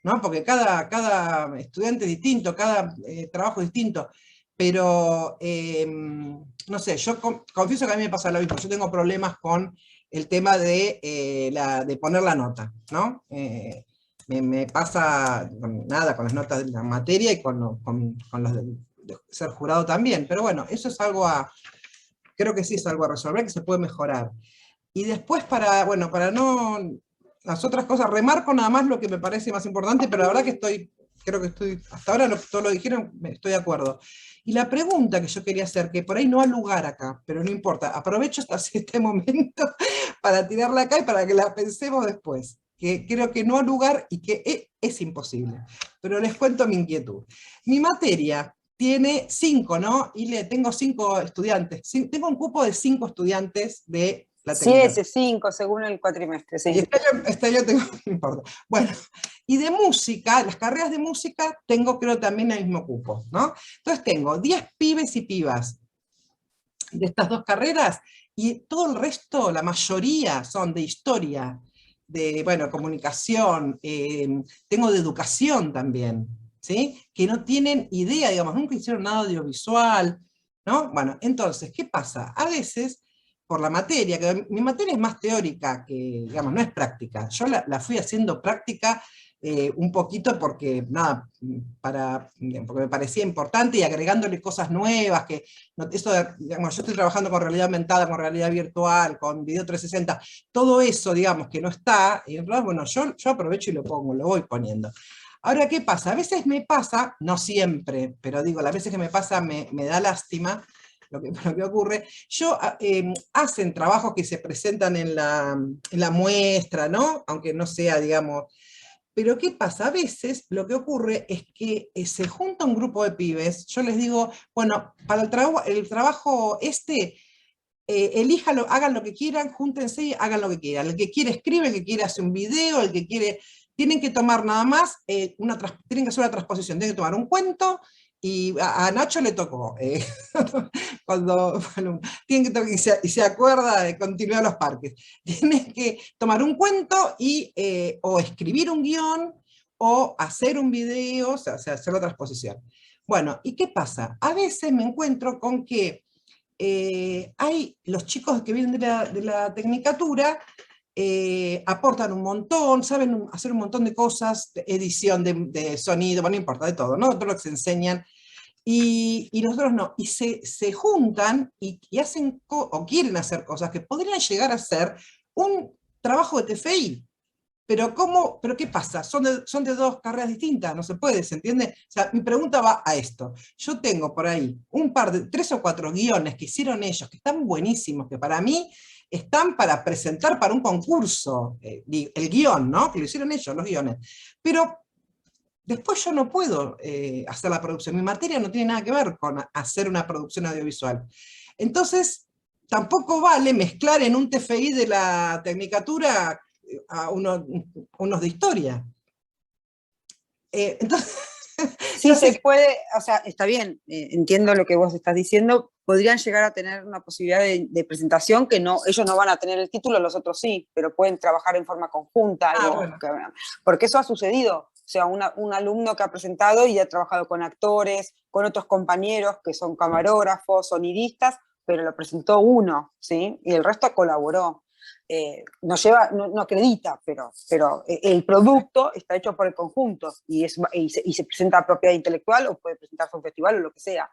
¿no? Porque cada estudiante es distinto, cada trabajo es distinto, pero no sé, yo confieso que a mí me pasa lo mismo, yo tengo problemas con el tema de poner la nota, ¿no? Me pasa nada con las notas de la materia y con las de ser jurado también, pero bueno, eso es algo creo que sí es algo a resolver, que se puede mejorar. Y después bueno, para no, las otras cosas, remarco nada más lo que me parece más importante, pero la verdad que creo que estoy, hasta ahora todo lo dijeron, estoy de acuerdo. Y la pregunta que yo quería hacer, que por ahí no ha lugar acá, pero no importa, aprovecho este momento para tirarla acá y para que la pensemos después, que creo que no ha lugar y que es imposible. Pero les cuento mi inquietud. Mi materia tiene 5, ¿no? Y tengo 5 estudiantes, tengo un cupo de 5 estudiantes de la técnica. 7, 5, según el cuatrimestre, sí. Y este año tengo, no importa. Bueno, y de música, las carreras de música, tengo creo también el mismo cupo, ¿no? Entonces tengo 10 pibes y pibas de estas 2 carreras, y todo el resto, la mayoría, son de historia, de, bueno, comunicación, tengo de educación también, ¿sí? Que no tienen idea, digamos, nunca hicieron nada audiovisual, ¿no? Bueno, entonces, ¿qué pasa? A veces, por la materia, que mi materia es más teórica, que, digamos, no es práctica. Yo la fui haciendo práctica un poquito porque, nada, porque me parecía importante y agregándole cosas nuevas, que eso digamos, yo estoy trabajando con realidad aumentada, con realidad virtual, con video 360, todo eso, digamos, que no está, y en realidad, bueno, yo aprovecho y lo pongo, lo voy poniendo. Ahora, ¿qué pasa? A veces me pasa, no siempre, pero digo, las veces que me pasa me da lástima, lo que ocurre, hacen trabajos que se presentan en la muestra, ¿no? Aunque no sea, digamos, pero ¿qué pasa? A veces lo que ocurre es que se junta un grupo de pibes, yo les digo, bueno, para el trabajo elíjalo, hagan lo que quieran, júntense y hagan lo que quieran. El que quiere escribe, el que quiere hace un video, el que quiere, tienen que tomar nada más, tienen que hacer una transposición, tienen que tomar un cuento, y a Nacho le tocó, cuando bueno, y se acuerda de Continuidad de los Parques, tiene que tomar un cuento y o escribir un guión, o hacer un video, o sea, hacer la transposición. Bueno, ¿y qué pasa? A veces me encuentro con que hay los chicos que vienen de la tecnicatura, aportan un montón, saben hacer un montón de cosas, de edición de sonido, bueno, no importa, de todo, ¿no? Todo lo que se enseñan, y nosotros no, y se juntan y hacen, o quieren hacer cosas que podrían llegar a ser un trabajo de TFI, pero ¿qué pasa? Son de 2 carreras distintas, no se puede, ¿se entiende? O sea, mi pregunta va a esto. Yo tengo por ahí un par de 3 o 4 guiones que hicieron ellos, que están buenísimos, que para mí están para presentar para un concurso, el guión, ¿no? Que lo hicieron ellos, los guiones. Pero después yo no puedo hacer la producción. Mi materia no tiene nada que ver con hacer una producción audiovisual. Entonces, tampoco vale mezclar en un TFI de la tecnicatura a unos de historia. Entonces, sí, no se puede, o sea, está bien, entiendo lo que vos estás diciendo, podrían llegar a tener una posibilidad de presentación que no, ellos no van a tener el título, los otros sí, pero pueden trabajar en forma conjunta, bueno. Porque eso ha sucedido. O sea, un alumno que ha presentado y ha trabajado con actores, con otros compañeros que son camarógrafos, sonidistas, pero lo presentó uno, ¿sí? Y el resto colaboró. No acredita, pero el producto está hecho por el conjunto y se presenta a propiedad intelectual o puede presentarse a un festival o lo que sea.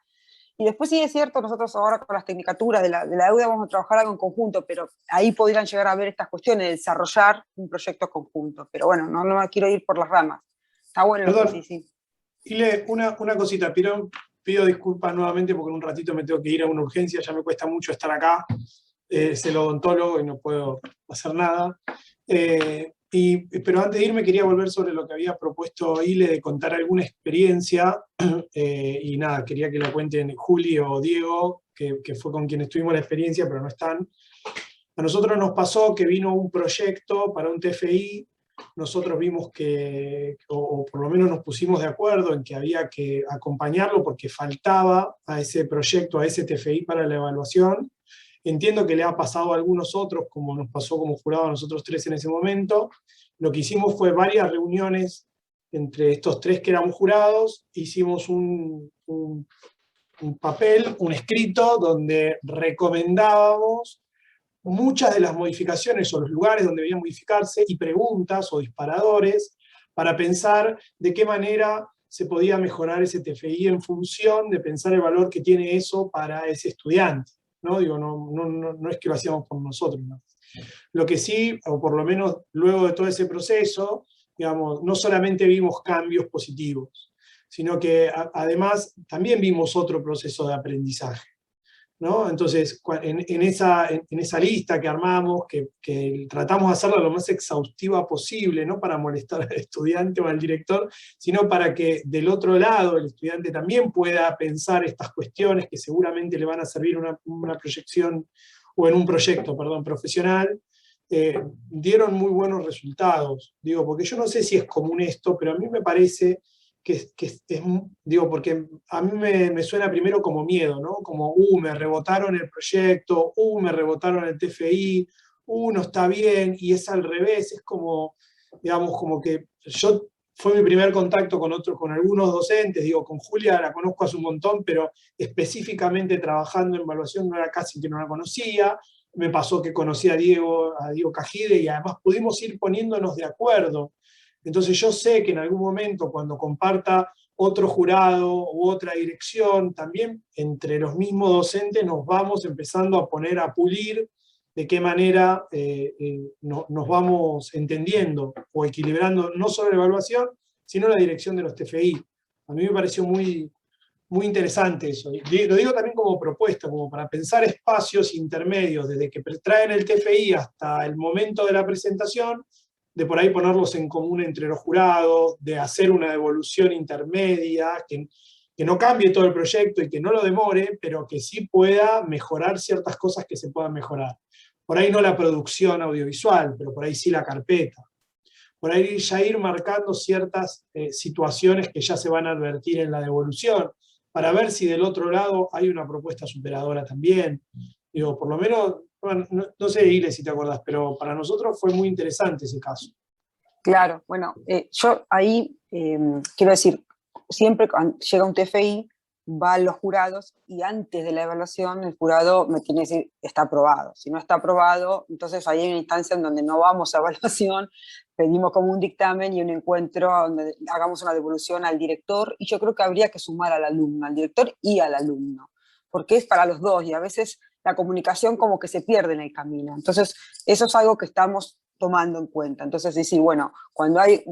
Y después sí es cierto, nosotros ahora con las tecnicaturas de la EUDA vamos a trabajar algo en conjunto, pero ahí podrían llegar a ver estas cuestiones de desarrollar un proyecto conjunto. Pero bueno, no me quiero ir por las ramas. Está bueno lo que sí. Ile, una cosita, pido disculpas nuevamente porque en un ratito me tengo que ir a una urgencia, ya me cuesta mucho estar acá. Es el odontólogo y no puedo hacer nada. Pero antes de irme quería volver sobre lo que había propuesto Ile de contar alguna experiencia, y nada, quería que la cuenten Juli o Diego, que fue con quienes tuvimos la experiencia, pero no están. A nosotros nos pasó que vino un proyecto para un TFI nosotros vimos que, o por lo menos nos pusimos de acuerdo en que había que acompañarlo porque faltaba a ese proyecto, a ese TFI para la evaluación. Entiendo que le ha pasado a algunos otros, como nos pasó como jurado a nosotros tres en ese momento. Lo que hicimos fue varias reuniones entre estos tres que éramos jurados, hicimos un papel, un escrito, donde recomendábamos muchas de las modificaciones o los lugares donde debían modificarse y preguntas o disparadores para pensar de qué manera se podía mejorar ese TFI en función de pensar el valor que tiene eso para ese estudiante. ¿No? Digo, no es que lo hacíamos por nosotros, ¿no? Lo que sí, o por lo menos luego de todo ese proceso, digamos, no solamente vimos cambios positivos, sino que además también vimos otro proceso de aprendizaje, ¿no? Entonces, en esa lista que armamos, que tratamos de hacerla lo más exhaustiva posible, no para molestar al estudiante o al director, sino para que del otro lado el estudiante también pueda pensar estas cuestiones que seguramente le van a servir en una proyección o en un proyecto, perdón, profesional, dieron muy buenos resultados. Digo, porque yo no sé si es común esto, pero a mí me parece que digo, porque a mí me suena primero como miedo, ¿no? Como, me rebotaron el proyecto, me rebotaron el TFI, no está bien, y es al revés, es como, digamos, como que fue mi primer contacto con algunos docentes, digo, con Julia la conozco hace un montón, pero específicamente trabajando en evaluación no era casi que no la conocía. Me pasó que conocí a Diego Cajide, y además pudimos ir poniéndonos de acuerdo. Entonces yo sé que en algún momento, cuando comparta otro jurado u otra dirección, también entre los mismos docentes nos vamos empezando a poner a pulir de qué manera nos vamos entendiendo o equilibrando no solo la evaluación, sino la dirección de los TFI. A mí me pareció muy, muy interesante eso. Y lo digo también como propuesta, como para pensar espacios intermedios, desde que traen el TFI hasta el momento de la presentación, de por ahí ponerlos en común entre los jurados, de hacer una devolución intermedia, que no cambie todo el proyecto y que no lo demore, pero que sí pueda mejorar ciertas cosas que se puedan mejorar. Por ahí no la producción audiovisual, pero por ahí sí la carpeta. Por ahí ya ir marcando ciertas situaciones que ya se van a advertir en la devolución, para ver si del otro lado hay una propuesta superadora también. Digo, por lo menos, bueno, no sé, Ile, si te acordás, pero para nosotros fue muy interesante ese caso. Claro, bueno, yo ahí quiero decir, siempre cuando llega un TFI, van los jurados y antes de la evaluación el jurado me tiene que decir está aprobado. Si no está aprobado, entonces ahí hay una instancia en donde no vamos a evaluación, pedimos como un dictamen y un encuentro donde hagamos una devolución al director, y yo creo que habría que sumar al alumno, al director y al alumno, porque es para los dos y a veces la comunicación como que se pierde en el camino. Entonces eso es algo que estamos tomando en cuenta. Entonces decir, bueno, cuando hay,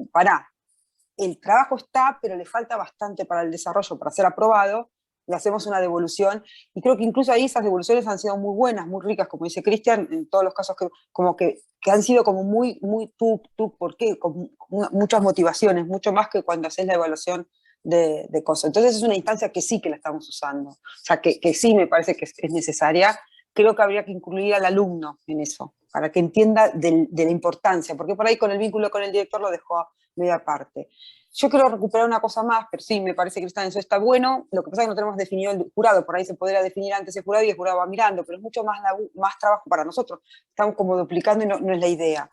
el trabajo está, pero le falta bastante para el desarrollo, para ser aprobado, le hacemos una devolución, y creo que incluso ahí esas devoluciones han sido muy buenas, muy ricas, como dice Cristian, en todos los casos que han sido como muy ¿por qué? Con muchas motivaciones, mucho más que cuando haces la evaluación de cosas. Entonces es una instancia que sí que la estamos usando, o sea, que sí me parece que es necesaria. Creo que habría que incluir al alumno en eso, para que entienda de la importancia, porque por ahí con el vínculo con el director lo dejó media aparte. Yo quiero recuperar una cosa más, pero sí, me parece que eso está bueno. Lo que pasa es que no tenemos definido el jurado, por ahí se podría definir antes el jurado y el jurado va mirando, pero es mucho más trabajo para nosotros. Estamos como duplicando y no es la idea.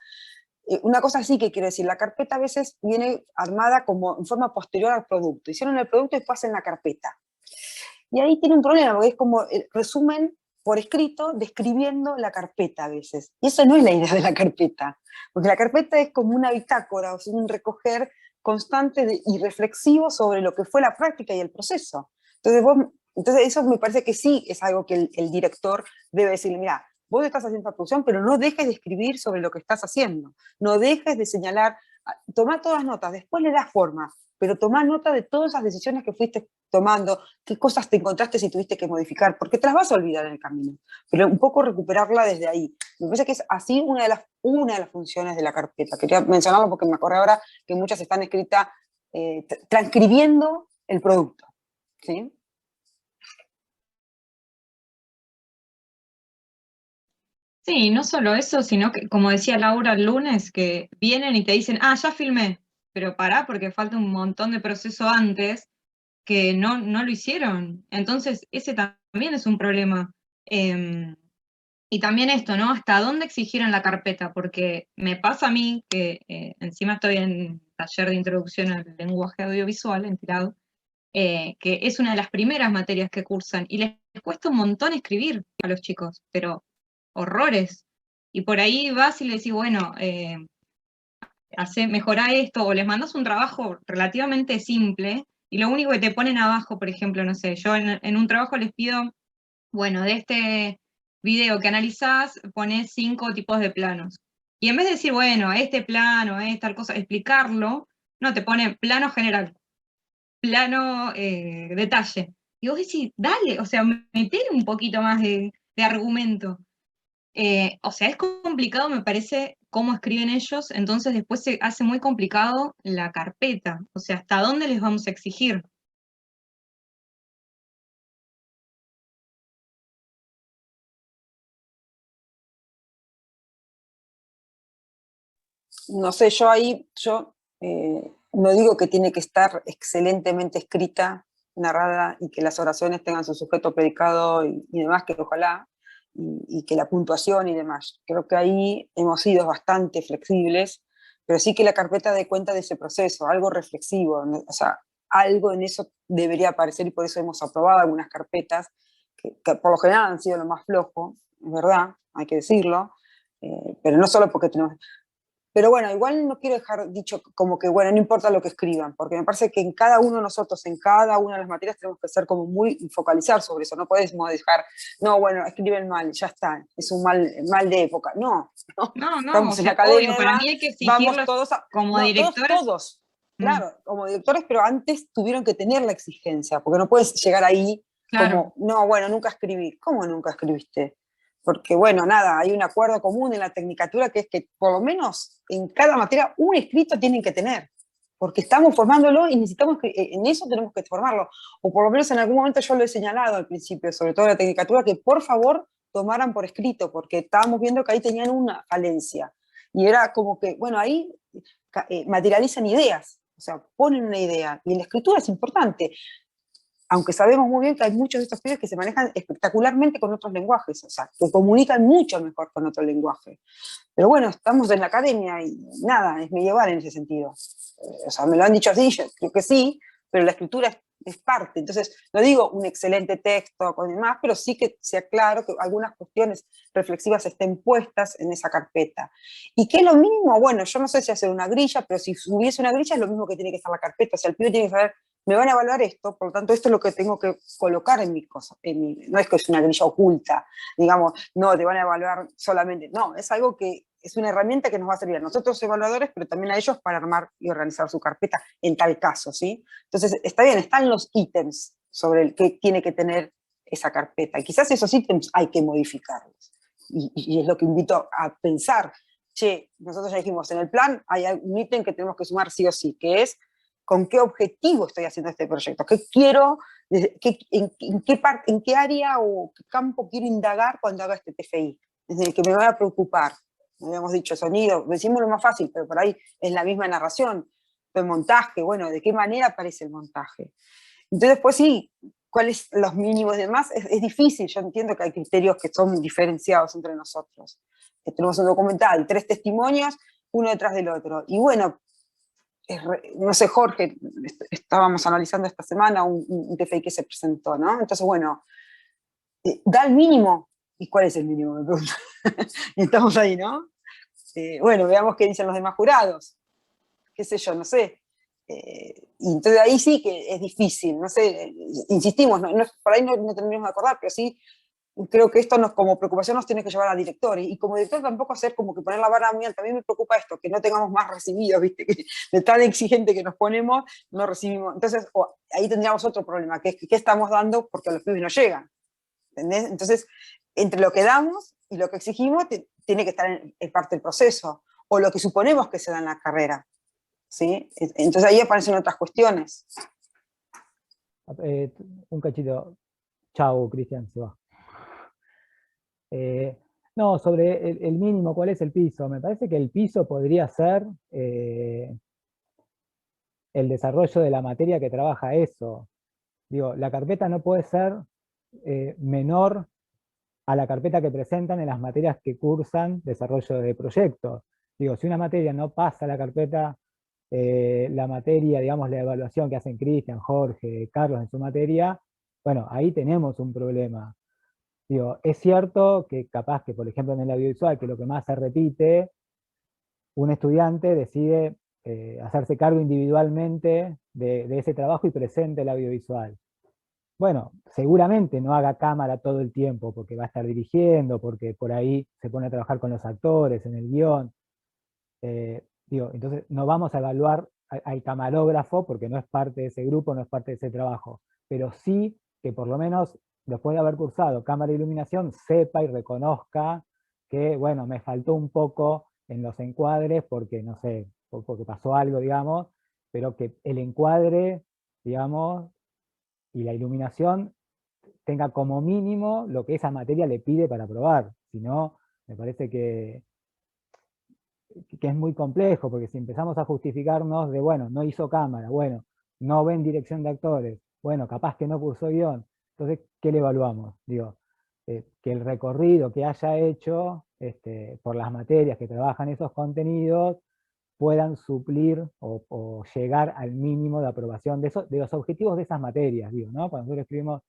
Una cosa sí que quiero decir, la carpeta a veces viene armada como en forma posterior al producto. Hicieron el producto y después hacen la carpeta. Y ahí tiene un problema, porque es como el resumen por escrito, describiendo la carpeta a veces. Y eso no es la idea de la carpeta, porque la carpeta es como una bitácora, o sea, un recoger constante y reflexivo sobre lo que fue la práctica y el proceso. Entonces eso me parece que sí es algo que el director debe decirle, mira, vos estás haciendo esta producción, pero no dejes de escribir sobre lo que estás haciendo, no dejes de señalar, tomá todas notas, después le das forma, pero tomá nota de todas esas decisiones que fuiste tomando, qué cosas te encontraste si tuviste que modificar, porque te las vas a olvidar en el camino, pero un poco recuperarla desde ahí. Me parece que es así una de las funciones de la carpeta. Quería mencionarlo porque me acordé ahora que muchas están escritas transcribiendo el producto, ¿sí? Sí, no solo eso, sino que, como decía Laura el lunes, que vienen y te dicen, ah, ya filmé, pero pará porque falta un montón de proceso antes que no lo hicieron. Entonces, ese también es un problema. Y también esto, ¿no? ¿Hasta dónde exigieron la carpeta? Porque me pasa a mí que encima estoy en taller de introducción al lenguaje audiovisual, en Tirado, que es una de las primeras materias que cursan, y les cuesta un montón escribir a los chicos, pero horrores. Y por ahí vas y le decís, bueno, mejorá esto, o les mandas un trabajo relativamente simple, y lo único que te ponen abajo, por ejemplo, no sé, yo en un trabajo les pido, bueno, de este video que analizás, ponés 5 tipos de planos. Y en vez de decir, bueno, este plano, tal cosa, explicarlo, no, te pone plano general, plano detalle. Y vos decís, dale, o sea, metele un poquito más de argumento. O sea, es complicado, me parece, cómo escriben ellos, entonces después se hace muy complicado la carpeta. O sea, ¿hasta dónde les vamos a exigir? No sé, no digo que tiene que estar excelentemente escrita, narrada, y que las oraciones tengan su sujeto predicado y demás, que ojalá, y que la puntuación y demás. Creo que ahí hemos sido bastante flexibles, pero sí que la carpeta dé cuenta de ese proceso, algo reflexivo, ¿no? O sea, algo en eso debería aparecer, y por eso hemos aprobado algunas carpetas que por lo general han sido lo más flojo, es verdad, hay que decirlo, pero no solo porque tenemos... Pero bueno, igual no quiero dejar dicho como que, bueno, no importa lo que escriban, porque me parece que en cada uno de nosotros, en cada una de las materias, tenemos que ser como muy focalizar sobre eso. No podemos dejar, no, bueno, escriben mal, ya está, es un mal de época. No, no, No, o estamos en la sea, obvio, academia, para mí hay que vamos exigirlos todos a, como no, directores. todos, claro, como directores, pero antes tuvieron que tener la exigencia, porque no puedes llegar ahí Claro. como, no, bueno, nunca escribí. ¿Cómo nunca escribiste? Porque, bueno, nada, hay un acuerdo común en la tecnicatura que es que por lo menos en cada materia un escrito tienen que tener, porque estamos formándolo y necesitamos que en eso tenemos que formarlo. O por lo menos en algún momento yo lo he señalado al principio, sobre todo en la tecnicatura, que por favor tomaran por escrito, porque estábamos viendo que ahí tenían una falencia. Y era como que, bueno, ahí materializan ideas, o sea, ponen una idea, y la escritura es importante, aunque sabemos muy bien que hay muchos de estos pibes que se manejan espectacularmente con otros lenguajes, o sea, que comunican mucho mejor con otro lenguaje. Pero bueno, estamos en la academia y nada, es medieval en ese sentido. O sea, me lo han dicho así, yo creo que sí, pero la escritura es parte. Entonces, no digo un excelente texto con demás, pero sí que sea claro que algunas cuestiones reflexivas estén puestas en esa carpeta. Y que lo mínimo, bueno, yo no sé si hacer una grilla, pero si hubiese una grilla es lo mismo que tiene que estar la carpeta. O sea, el pibe tiene que saber, me van a evaluar esto, por lo tanto esto es lo que tengo que colocar en mi cosa. No es que es una grilla oculta, digamos, no, te van a evaluar solamente, no, es algo que es una herramienta que nos va a servir a nosotros evaluadores, pero también a ellos para armar y organizar su carpeta en tal caso, ¿sí? Entonces, está bien, están los ítems sobre el que tiene que tener esa carpeta, y quizás esos ítems hay que modificarlos, y es lo que invito a pensar. Che, nosotros ya dijimos, en el plan hay un ítem que tenemos que sumar sí o sí, que es con qué objetivo estoy haciendo este proyecto, qué quiero, en qué área o qué campo quiero indagar cuando haga este TFI, es el que me va a preocupar. Habíamos dicho sonido, decimos lo más fácil, pero por ahí es la misma narración, el montaje, bueno, de qué manera aparece el montaje. Entonces, pues sí, cuáles los mínimos y demás, es difícil, yo entiendo que hay criterios que son diferenciados entre nosotros. Tenemos un documental, 3 testimonios, uno detrás del otro, y bueno, no sé, Jorge, estábamos analizando esta semana un TFI que se presentó, ¿no? Entonces, bueno, da el mínimo. ¿Y cuál es el mínimo? Me pregunto. Estamos ahí, ¿no? Bueno, veamos qué dicen los demás jurados. Qué sé yo, no sé. Y entonces ahí sí que es difícil, no sé, insistimos, por ahí no terminamos de acordar, pero sí creo que esto como preocupación nos tiene que llevar a directores, y como director tampoco hacer como que poner la vara muy alta. A mí me preocupa esto, que no tengamos más recibidos, ¿viste? Que de tan exigente que nos ponemos, no recibimos. Entonces, ahí tendríamos otro problema, que es que ¿qué estamos dando? Porque los pibes no llegan, ¿entendés? Entonces, entre lo que damos y lo que exigimos, tiene que estar en parte del proceso, o lo que suponemos que se da en la carrera, ¿sí? Entonces ahí aparecen otras cuestiones. Un cachito. Chau, Cristian, se va. No, sobre el mínimo, ¿cuál es el piso? Me parece que el piso podría ser el desarrollo de la materia que trabaja eso. Digo, la carpeta no puede ser menor a la carpeta que presentan en las materias que cursan desarrollo de proyectos. Digo, si una materia no pasa a la carpeta, la materia, digamos, la evaluación que hacen Cristian, Jorge, Carlos en su materia, bueno, ahí tenemos un problema. Digo, es cierto que capaz que, por ejemplo, en el audiovisual, que lo que más se repite, un estudiante decide hacerse cargo individualmente de ese trabajo y presente el audiovisual. Bueno, seguramente no haga cámara todo el tiempo, porque va a estar dirigiendo, porque por ahí se pone a trabajar con los actores, en el guión. Digo, entonces no vamos a evaluar al camarógrafo, porque no es parte de ese grupo, no es parte de ese trabajo. Pero sí que por lo menos, después de haber cursado cámara e iluminación, sepa y reconozca que, bueno, me faltó un poco en los encuadres, porque, no sé, porque pasó algo, digamos, pero que el encuadre, digamos, y la iluminación tenga como mínimo lo que esa materia le pide para probar. Si no, me parece que es muy complejo, porque si empezamos a justificarnos de, bueno, no hizo cámara, bueno, no ven dirección de actores, bueno, capaz que no cursó guión, entonces, ¿qué le evaluamos? Digo, que el recorrido que haya hecho por las materias que trabajan esos contenidos puedan suplir o llegar al mínimo de aprobación de los objetivos de esas materias, digo, ¿no? Cuando nosotros escribimos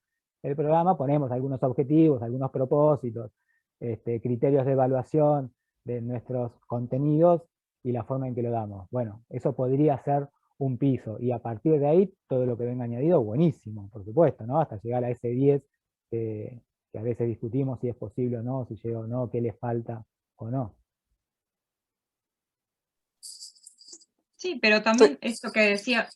el programa ponemos algunos objetivos, algunos propósitos, criterios de evaluación de nuestros contenidos y la forma en que lo damos. Bueno, eso podría ser un piso, y a partir de ahí, todo lo que venga añadido, buenísimo, por supuesto, ¿no? Hasta llegar a ese 10 que a veces discutimos si es posible o no, si llega o no, qué le falta o no. Sí, pero también esto que decías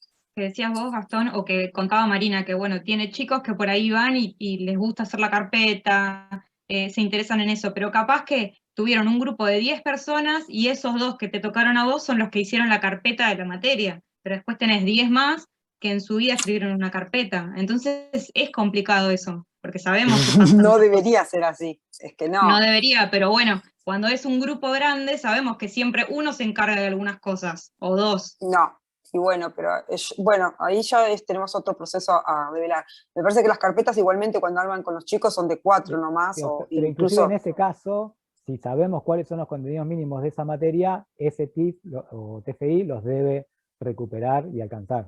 vos, Gastón, o que contaba Marina, que bueno, tiene chicos que por ahí van y les gusta hacer la carpeta, se interesan en eso, pero capaz que tuvieron un grupo de 10 personas y esos 2 que te tocaron a vos son los que hicieron la carpeta de la materia, pero después tenés 10 más que en su vida escribieron una carpeta. Entonces es complicado eso, porque sabemos que pasan No esas cosas. debería ser así, es que No no. debería, pero bueno, cuando es un grupo grande sabemos que siempre uno se encarga de algunas cosas, o 2. No. Y bueno, pero bueno, ahí ya tenemos otro proceso a develar. Me parece que las carpetas igualmente cuando arman con los chicos son de 4 nomás, Digo, o pero inclusive en incluso... ese caso, si sabemos cuáles son los contenidos mínimos de esa materia, ese TIF o TFI los debe recuperar y alcanzar.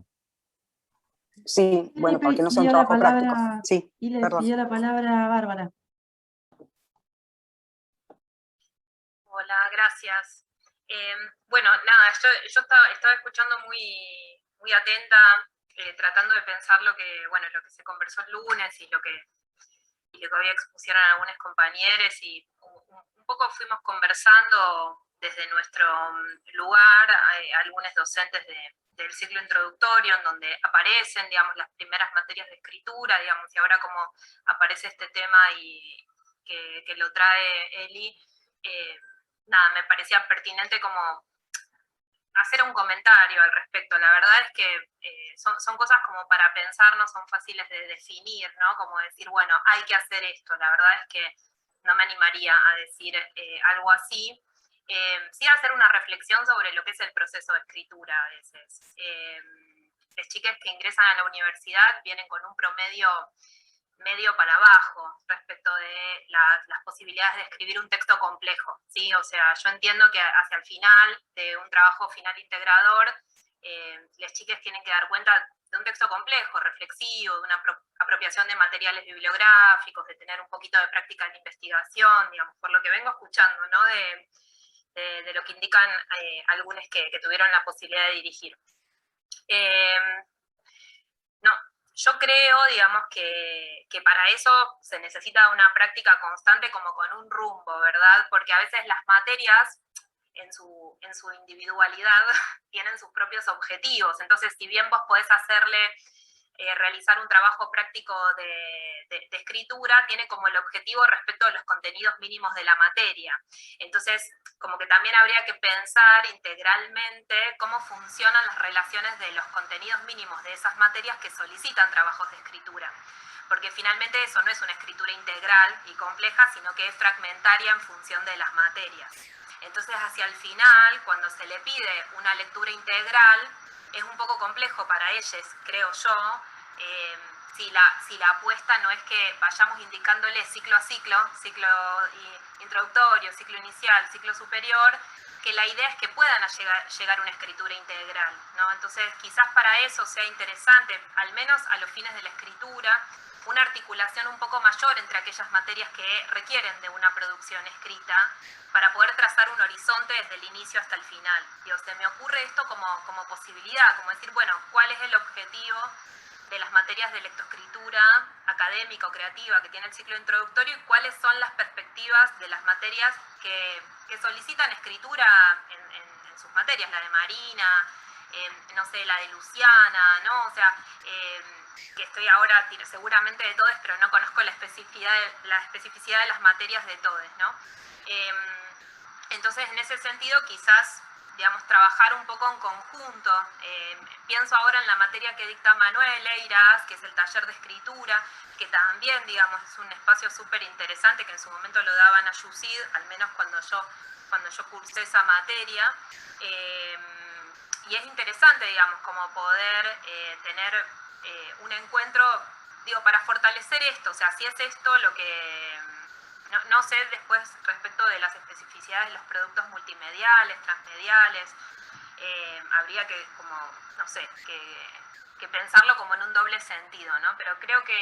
Sí, Y bueno, porque no son pidió la trabajos prácticos. palabra, Sí, y le perdón. pidió la palabra a Bárbara. Hola, gracias. Bueno, nada, yo estaba escuchando muy atenta, tratando de pensar lo que se conversó el lunes y lo que hoy expusieron algunos compañeros, y un poco fuimos conversando desde nuestro lugar, algunos docentes del ciclo introductorio, en donde aparecen, digamos, las primeras materias de escritura, digamos, y ahora como aparece este tema y que lo trae Eli, nada, me parecía pertinente como hacer un comentario al respecto. La verdad es que son cosas como para pensar, no son fáciles de definir, ¿no? Como decir, bueno, hay que hacer esto. La verdad es que no me animaría a decir algo así. Sí hacer una reflexión sobre lo que es el proceso de escritura a veces. Las chicas que ingresan a la universidad vienen con un promedio medio para abajo respecto de las posibilidades de escribir un texto complejo, ¿sí? O sea, yo entiendo que hacia el final de un trabajo final integrador, las chicas tienen que dar cuenta de un texto complejo, reflexivo, de una apropiación de materiales bibliográficos, de tener un poquito de práctica en investigación, digamos, por lo que vengo escuchando, ¿no? De lo que indican algunos que tuvieron la posibilidad de dirigir. No, yo creo, digamos, que para eso se necesita una práctica constante como con un rumbo, ¿verdad? Porque a veces las materias en su individualidad tienen sus propios objetivos. Entonces, si bien vos podés realizar un trabajo práctico de escritura, tiene como el objetivo respecto de los contenidos mínimos de la materia. Entonces, como que también habría que pensar integralmente cómo funcionan las relaciones de los contenidos mínimos de esas materias que solicitan trabajos de escritura. porque finalmente eso no es una escritura integral y compleja, sino que es fragmentaria en función de las materias. Entonces, hacia el final, cuando se le pide una lectura integral, es un poco complejo para ellos, creo yo, si la apuesta no es que vayamos indicándole ciclo a ciclo introductorio, ciclo inicial, ciclo superior, que la idea es que puedan llegar a una escritura integral, ¿no? Entonces, quizás para eso sea interesante, al menos a los fines de la escritura, una articulación un poco mayor entre aquellas materias que requieren de una producción escrita para poder trazar un horizonte desde el inicio hasta el final. Digo, se me ocurre esto como posibilidad, como decir, bueno, ¿cuál es el objetivo de las materias de lectoescritura académica o creativa que tiene el ciclo introductorio y cuáles son las perspectivas de las materias que solicitan escritura en sus materias, la de Marina, no sé, la de Luciana, ¿no? O sea, que estoy ahora seguramente de todes, pero no conozco la especificidad de las materias de todes, ¿no? Entonces, en ese sentido, quizás, digamos, trabajar un poco en conjunto. Pienso ahora en la materia que dicta Manuel Eiras, que es el taller de escritura, que también, digamos, es un espacio súper interesante, que en su momento lo daban a YUCID, al menos cuando yo cursé esa materia. Y es interesante, digamos, como poder tener un encuentro, digo, para fortalecer esto. O sea, si es esto lo que... No sé después respecto de las especificidades de los productos multimediales, transmediales, habría que, como, no sé, que pensarlo como en un doble sentido, ¿no? Pero creo que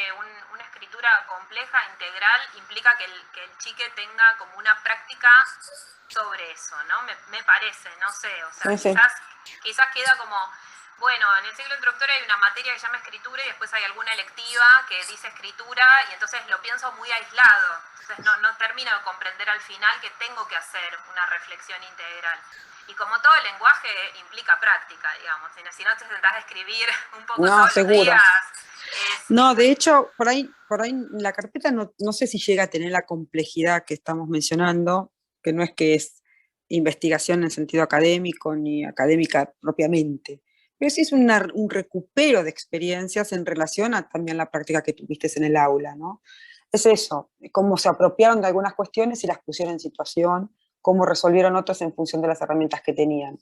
una escritura compleja, integral, implica que el chique tenga como una práctica sobre eso, ¿no? Me parece, no sé, o sea, Sí. quizás queda como... Bueno, en el ciclo introductorio hay una materia que se llama escritura y después hay alguna electiva que dice escritura y entonces lo pienso muy aislado. Entonces no termino de comprender al final que tengo que hacer una reflexión integral. Y como todo lenguaje implica práctica, digamos. Si no te sentás a escribir un poco todos los días... No, de hecho, por ahí la carpeta no sé si llega a tener la complejidad que estamos mencionando, que no es que es investigación en sentido académico ni académica propiamente. Pero sí es un recupero de experiencias en relación a también la práctica que tuviste en el aula, ¿no? Es eso, cómo se apropiaron de algunas cuestiones y las pusieron en situación, cómo resolvieron otras en función de las herramientas que tenían.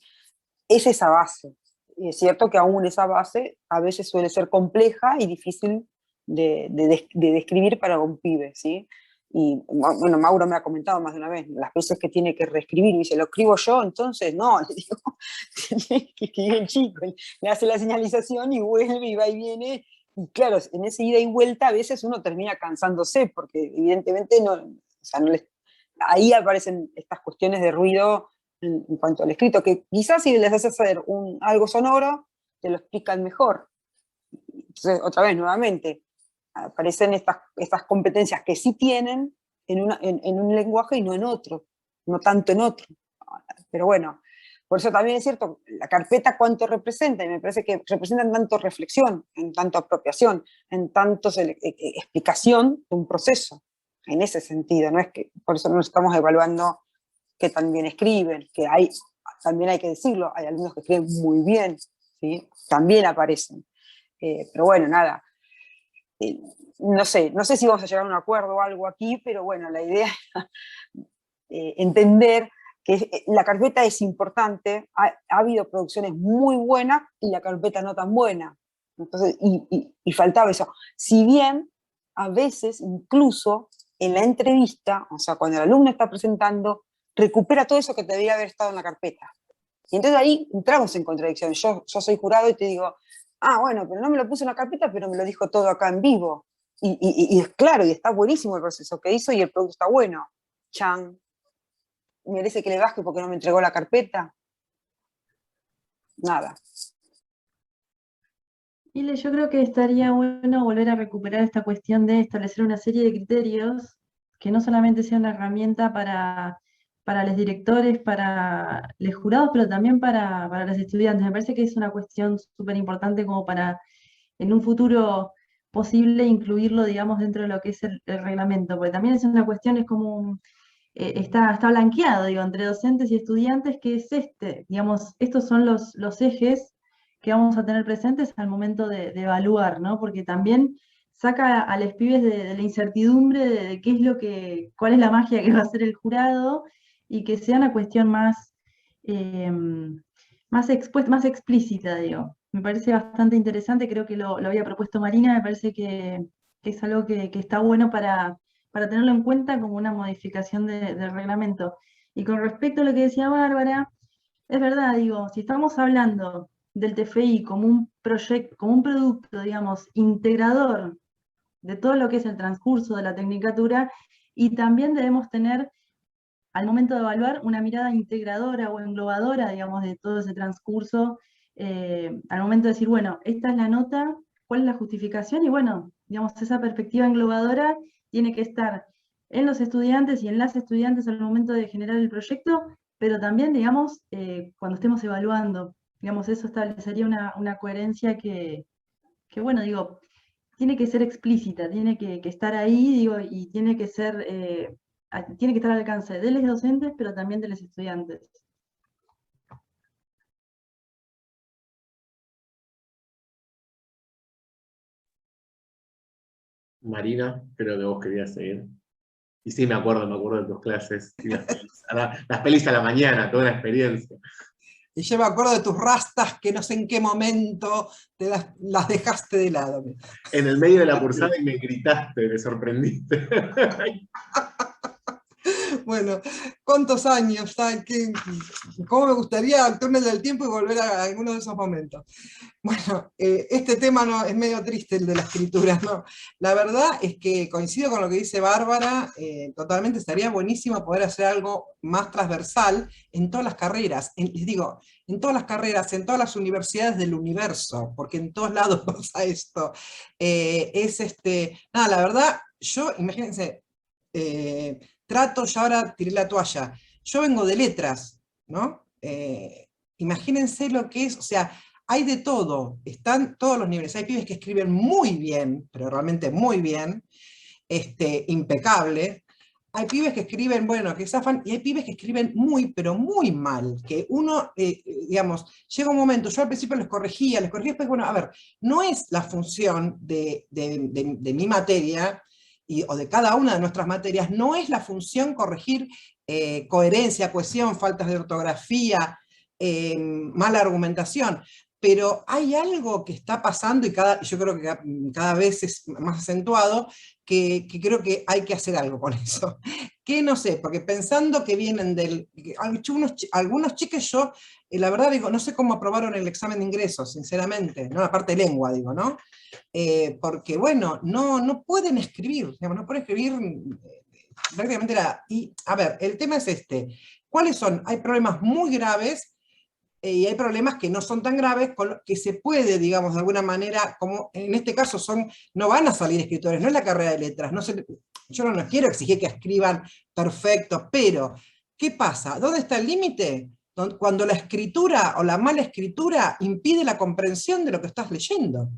Es esa base. Y es cierto que aún esa base a veces suele ser compleja y difícil de describir para un pibe, ¿sí? Y bueno, Mauro me ha comentado más de una vez, las veces que tiene que reescribir, y dice, ¿lo escribo yo? Entonces, no, le digo, tiene que escribir el chico, le hace la señalización y vuelve y va y viene, y claro, en ese ida y vuelta a veces uno termina cansándose, porque evidentemente no, o sea, ahí aparecen estas cuestiones de ruido en cuanto al escrito, que quizás si les haces hacer algo sonoro, te lo explican mejor. Entonces, otra vez, nuevamente, aparecen estas competencias que sí tienen en un lenguaje y no en otro, no tanto en otro. Pero bueno, por eso también es cierto, la carpeta cuánto representa, y me parece que representa en tanto reflexión, en tanto apropiación, en tanto explicación de un proceso, en ese sentido, no es que, por eso no estamos evaluando que también escriben, que también hay que decirlo, hay alumnos que escriben muy bien, ¿sí? También aparecen. Pero bueno, nada, no sé si vamos a llegar a un acuerdo o algo aquí, pero bueno, la idea es entender que la carpeta es importante, ha habido producciones muy buenas y la carpeta no tan buena. Entonces, y faltaba eso. Si bien a veces, incluso en la entrevista, o sea, cuando el alumno está presentando, recupera todo eso que debería haber estado en la carpeta. Y entonces ahí entramos en contradicción. Yo soy jurado y te digo, bueno, pero no me lo puse en la carpeta, pero me lo dijo todo acá en vivo. Y es claro, y está buenísimo el proceso que hizo y el producto está bueno. Chan, merece que le baje porque no me entregó la carpeta. Nada. Ile, yo creo que estaría bueno volver a recuperar esta cuestión de establecer una serie de criterios que no solamente sea una herramienta para los directores, para los jurados, pero también para los estudiantes. Me parece que es una cuestión súper importante como para en un futuro posible incluirlo, digamos, dentro de lo que es el reglamento, porque también es una cuestión, es como está blanqueado, digo, entre docentes y estudiantes, que es digamos, estos son los ejes que vamos a tener presentes al momento de evaluar, ¿no? Porque también saca a los pibes de la incertidumbre de qué es cuál es la magia que va a hacer el jurado, y que sea una cuestión más, más explícita, digo. Me parece bastante interesante, creo que lo había propuesto Marina, me parece que es algo que está bueno para tenerlo en cuenta como una modificación del reglamento. Y con respecto a lo que decía Bárbara, es verdad, digo, si estamos hablando del TFI como un proyecto, como un producto, digamos, integrador de todo lo que es el transcurso de la tecnicatura, y también debemos tener, al momento de evaluar, una mirada integradora o englobadora, digamos, de todo ese transcurso, al momento de decir, bueno, esta es la nota, ¿cuál es la justificación? Y bueno, digamos, esa perspectiva englobadora tiene que estar en los estudiantes y en las estudiantes al momento de generar el proyecto, pero también, digamos, cuando estemos evaluando, digamos, eso establecería una coherencia que, bueno, digo, tiene que ser explícita, tiene que estar ahí, digo, y tiene que ser, tiene que estar al alcance de los docentes, pero también de los estudiantes. Marina, creo que vos querías seguir. Y sí, me acuerdo de tus clases. Y las pelis a la mañana, toda una experiencia. Y yo me acuerdo de tus rastas que no sé en qué momento te las dejaste de lado. En el medio de la cursada y me gritaste, me sorprendiste. Bueno, ¿cuántos años? ¿Cómo me gustaría al túnel del tiempo y volver a alguno de esos momentos? Bueno, este tema no, es medio triste, el de la escritura, ¿no? La verdad es que coincido con lo que dice Bárbara, totalmente estaría buenísimo poder hacer algo más transversal en todas las carreras, les digo, en todas las carreras, en todas las universidades del universo, porque en todos lados pasa esto. Nada, la verdad, yo, imagínense, trato, ya ahora tiré la toalla, yo vengo de letras, ¿no? Imagínense lo que es, o sea, hay de todo, están todos los niveles, hay pibes que escriben muy bien, pero realmente muy bien, impecable, hay pibes que escriben, bueno, que zafan, y hay pibes que escriben muy, pero muy mal, que uno, digamos, llega un momento, yo al principio les corregía, después, bueno, a ver, no es la función de mi materia, o de cada una de nuestras materias, no es la función corregir coherencia, cohesión, faltas de ortografía, mala argumentación, pero hay algo que está pasando, y yo creo que cada vez es más acentuado, que creo que hay que hacer algo con eso. Que no sé, porque pensando que vienen algunos chiques, yo, la verdad digo, no sé cómo aprobaron el examen de ingresos, sinceramente, ¿no? La parte de lengua, digo, ¿no? Porque, bueno, no pueden escribir, digamos, no pueden escribir prácticamente nada. Y, a ver, el tema es ¿cuáles son? Hay problemas muy graves, y hay problemas que no son tan graves, que se puede, digamos, de alguna manera, como en este caso no van a salir escritores, no es la carrera de letras, yo no les quiero exigir que escriban perfecto, pero, ¿qué pasa? ¿Dónde está el límite? Cuando la escritura o la mala escritura impide la comprensión de lo que estás leyendo.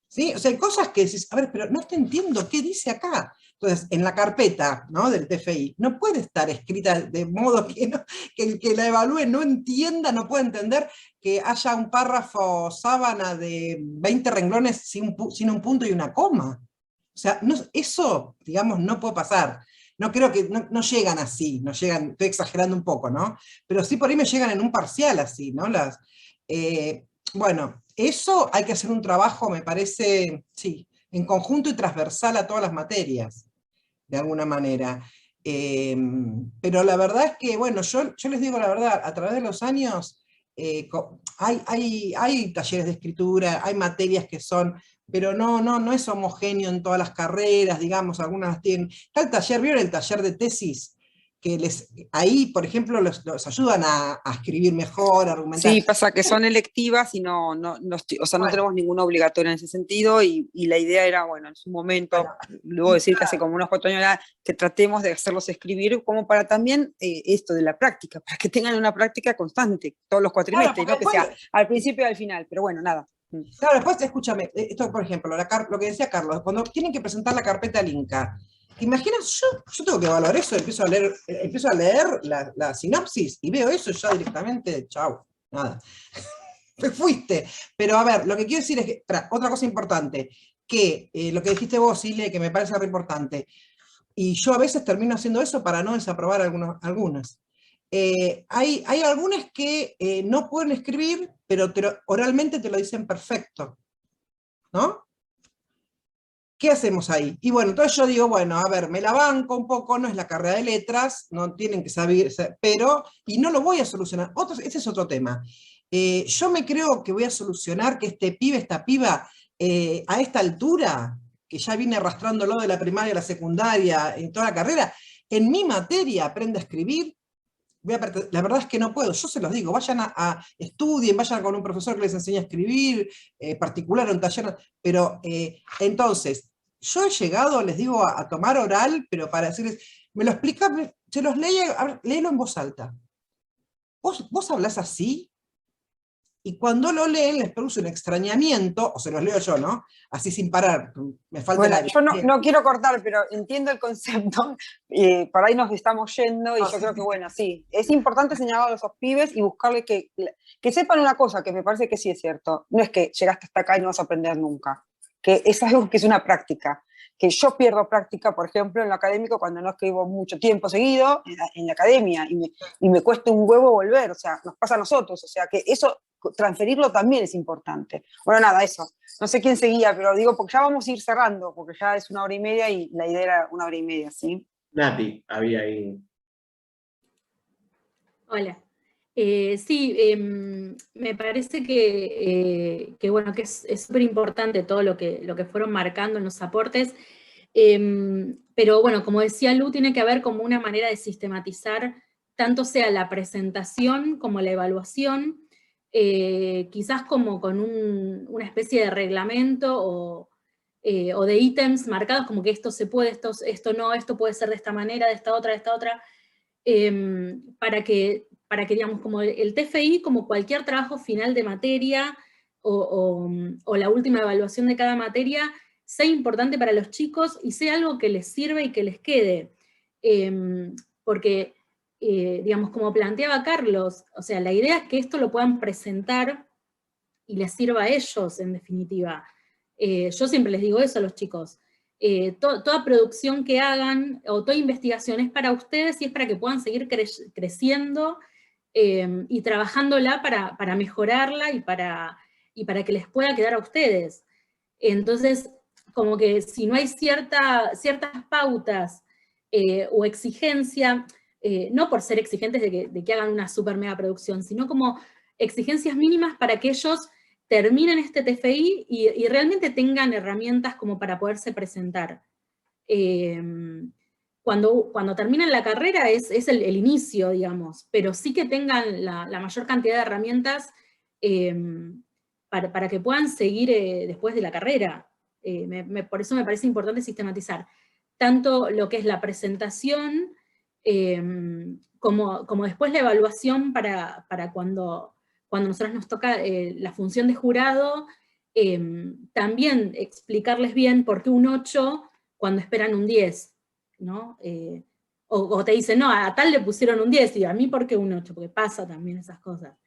¿Sí? O sea, hay cosas que decís, a ver, pero no te entiendo, ¿qué dice acá? Entonces, en la carpeta, ¿no?, del TFI, no puede estar escrita de modo que el que la evalúe no entienda, no puede entender que haya un párrafo sábana de 20 renglones sin un punto y una coma. O sea, eso, digamos, no puede pasar. No creo que, no llegan así, no llegan, estoy exagerando un poco, ¿no? Pero sí por ahí me llegan en un parcial así, ¿no? Bueno, eso hay que hacer un trabajo, me parece, sí, en conjunto y transversal a todas las materias, de alguna manera. Pero la verdad es que, bueno, yo les digo la verdad, a través de los años hay talleres de escritura, hay materias que son, pero no es homogéneo en todas las carreras, digamos, algunas las tienen. Está el taller, ¿vieron el taller de tesis? Que ahí, por ejemplo, los ayudan a escribir mejor, a argumentar. Sí, pasa que son electivas y o sea, no tenemos ninguna obligatoria en ese sentido, y la idea era, bueno, en su momento, luego decir que hace como unos 4 años que tratemos de hacerlos escribir, como para también esto de la práctica, para que tengan una práctica constante, todos los cuatrimestres, no que sea al principio y al final, pero bueno, nada. Claro, después, escúchame, esto por ejemplo, lo que decía Carlos, cuando tienen que presentar la carpeta al Inca, ¿te imaginas? Yo tengo que evaluar eso, empiezo a leer la sinopsis y veo eso ya directamente, chau, nada. Te fuiste. Pero a ver, lo que quiero decir es que, otra cosa importante, que lo que dijiste vos, Ile, que me parece re importante, y yo a veces termino haciendo eso para no desaprobar algunas. Hay algunas que no pueden escribir, pero oralmente te lo dicen perfecto, ¿no? ¿Qué hacemos ahí? Y bueno, entonces yo digo, bueno, a ver, me la banco un poco, no es la carrera de letras, no tienen que saber, pero, y no lo voy a solucionar. Ese es otro tema. Yo me creo que voy a solucionar que este pibe, esta piba, a esta altura, que ya viene arrastrándolo de la primaria a la secundaria, en toda la carrera, en mi materia aprende a escribir. La verdad es que no puedo, yo se los digo, vayan estudien, vayan con un profesor que les enseñe a escribir, particular o en taller, pero entonces, yo he llegado, les digo, a tomar oral, pero para decirles, me lo explica, se los léelo en voz alta. ¿Vos hablás así? Y cuando lo leen les produce un extrañamiento, o se los leo yo, ¿no? Así sin parar, me falta Bueno, el aire. yo no quiero cortar, pero entiendo el concepto, por ahí nos estamos yendo, y yo creo que, bueno, sí, es importante señalar a esos pibes y buscarles que sepan una cosa, que me parece que sí es cierto, no es que llegaste hasta acá y no vas a aprender nunca, que es algo que es una práctica, que yo pierdo práctica, por ejemplo, en lo académico cuando no escribo mucho tiempo seguido en la academia, y me cuesta un huevo volver, o sea, nos pasa a nosotros, o sea, que eso, transferirlo también es importante. Bueno, nada, eso. No sé quién seguía, pero digo, porque ya vamos a ir cerrando, porque ya es 1h30 y la idea era 1h30, ¿sí? Nati, había ahí. Hola. Sí, me parece que bueno, que es súper importante todo lo que fueron marcando en los aportes, pero bueno, como decía Lu, tiene que haber como una manera de sistematizar tanto sea la presentación como la evaluación, quizás como con una especie de reglamento o de ítems marcados como que esto se puede, esto no, esto puede ser de esta manera, de esta otra, para que digamos, como el TFI, como cualquier trabajo final de materia o la última evaluación de cada materia, sea importante para los chicos y sea algo que les sirva y que les quede. Porque, digamos, como planteaba Carlos, o sea, la idea es que esto lo puedan presentar y les sirva a ellos, en definitiva. Yo siempre les digo eso a los chicos. Toda producción que hagan, o toda investigación es para ustedes y es para que puedan seguir creciendo y trabajándola para mejorarla y para que les pueda quedar a ustedes. Entonces, como que si no hay ciertas pautas o exigencia, no por ser exigentes de que hagan una super mega producción, sino como exigencias mínimas para que ellos terminen este TFI y realmente tengan herramientas como para poderse presentar. Cuando terminan la carrera es el inicio, digamos, pero sí que tengan la mayor cantidad de herramientas para que puedan seguir después de la carrera. Por eso me parece importante sistematizar tanto lo que es la presentación como después la evaluación para cuando a nosotros nos toca la función de jurado, también explicarles bien por qué un 8 cuando esperan un 10, ¿no? O te dicen, no, a tal le pusieron un 10, y a mí ¿por qué un 8? Porque pasa también esas cosas.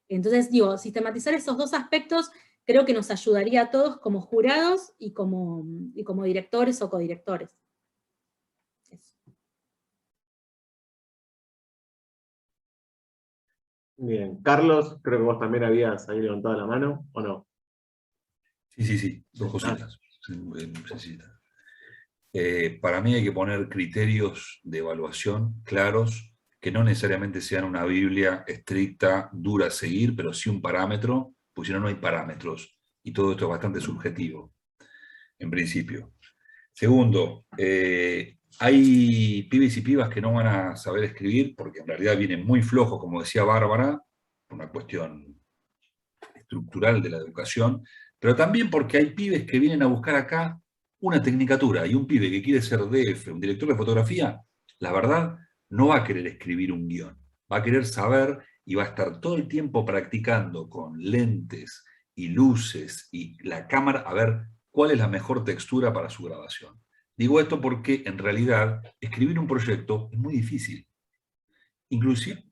Entonces, digo, sistematizar esos dos aspectos creo que nos ayudaría a todos como jurados y como directores o codirectores. Eso. Bien. Carlos, creo que vos también habías ahí levantado la mano, ¿o no? Sí, dos cositas. Para mí hay que poner criterios de evaluación claros, que no necesariamente sean una Biblia estricta, dura a seguir, pero sí un parámetro, porque si no, no hay parámetros. Y todo esto es bastante subjetivo, en principio. Segundo, hay pibes y pibas que no van a saber escribir, porque en realidad vienen muy flojos, como decía Bárbara, por una cuestión estructural de la educación, pero también porque hay pibes que vienen a buscar acá una tecnicatura, y un pibe que quiere ser DF, un director de fotografía, la verdad, no va a querer escribir un guión, va a querer saber y va a estar todo el tiempo practicando con lentes y luces y la cámara a ver cuál es la mejor textura para su grabación. Digo esto porque en realidad escribir un proyecto es muy difícil. Inclusive,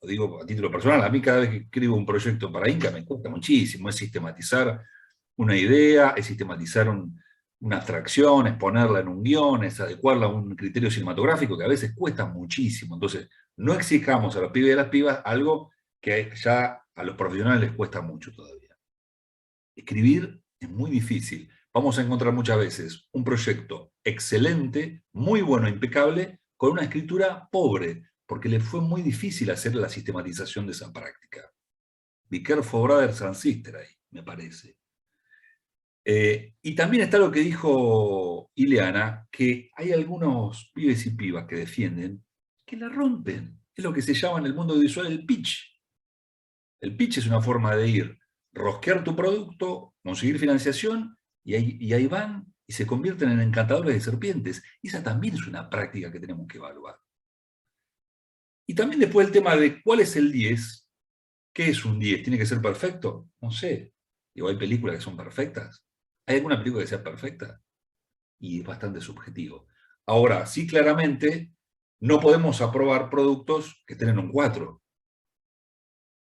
lo digo a título personal, a mí cada vez que escribo un proyecto para Inca me cuesta muchísimo, es sistematizar una idea, es sistematizar una abstracción, es ponerla en un guión, es adecuarla a un criterio cinematográfico que a veces cuesta muchísimo. Entonces, no exijamos a los pibes y a las pibas algo que ya a los profesionales les cuesta mucho todavía. Escribir es muy difícil. Vamos a encontrar muchas veces un proyecto excelente, muy bueno, impecable, con una escritura pobre, porque le fue muy difícil hacer la sistematización de esa práctica. Be careful, brothers and sisters, ahí, me parece. Y también está lo que dijo Ileana, que hay algunos pibes y pibas que defienden que la rompen. Es lo que se llama en el mundo audiovisual el pitch. El pitch es una forma de ir, rosquear tu producto, conseguir financiación, y ahí van y se convierten en encantadores de serpientes. Y esa también es una práctica que tenemos que evaluar. Y también después el tema de cuál es el 10. ¿Qué es un 10? ¿Tiene que ser perfecto? No sé. Digo, hay películas que son perfectas. ¿Hay alguna película que sea perfecta? Y es bastante subjetivo. Ahora, sí, claramente, no podemos aprobar productos que estén en un 4.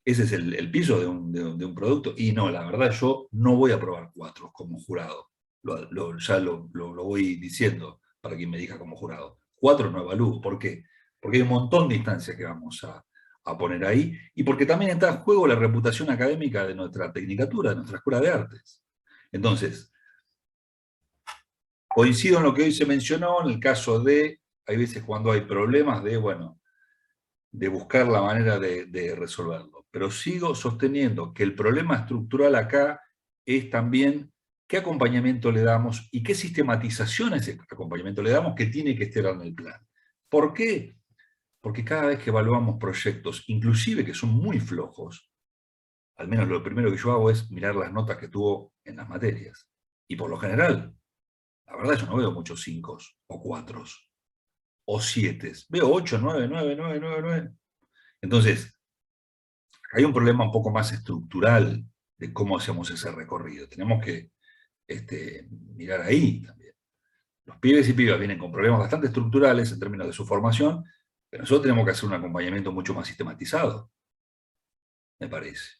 Ese es el piso de un producto. Y no, la verdad, yo no voy a aprobar 4 como jurado. Ya lo voy diciendo para quien me diga como jurado. 4 no evalúo. ¿Por qué? Porque hay un montón de instancias que vamos a poner ahí, y porque también está en juego la reputación académica de nuestra tecnicatura, de nuestra escuela de artes. Entonces, coincido en lo que hoy se mencionó, en el caso de, hay veces cuando hay problemas de buscar la manera de resolverlo. Pero sigo sosteniendo que el problema estructural acá es también qué acompañamiento le damos y qué sistematización a ese acompañamiento le damos que tiene que estar en el plan. ¿Por qué? Porque cada vez que evaluamos proyectos, inclusive que son muy flojos, al menos lo primero que yo hago es mirar las notas que tuvo en las materias. Y por lo general, la verdad yo no veo muchos 5 o 4 o 7. Veo 8, 9, 9, 9, 9, 9. Entonces, hay un problema un poco más estructural de cómo hacemos ese recorrido. Tenemos que mirar ahí también. Los pibes y pibas vienen con problemas bastante estructurales en términos de su formación, pero nosotros tenemos que hacer un acompañamiento mucho más sistematizado, me parece.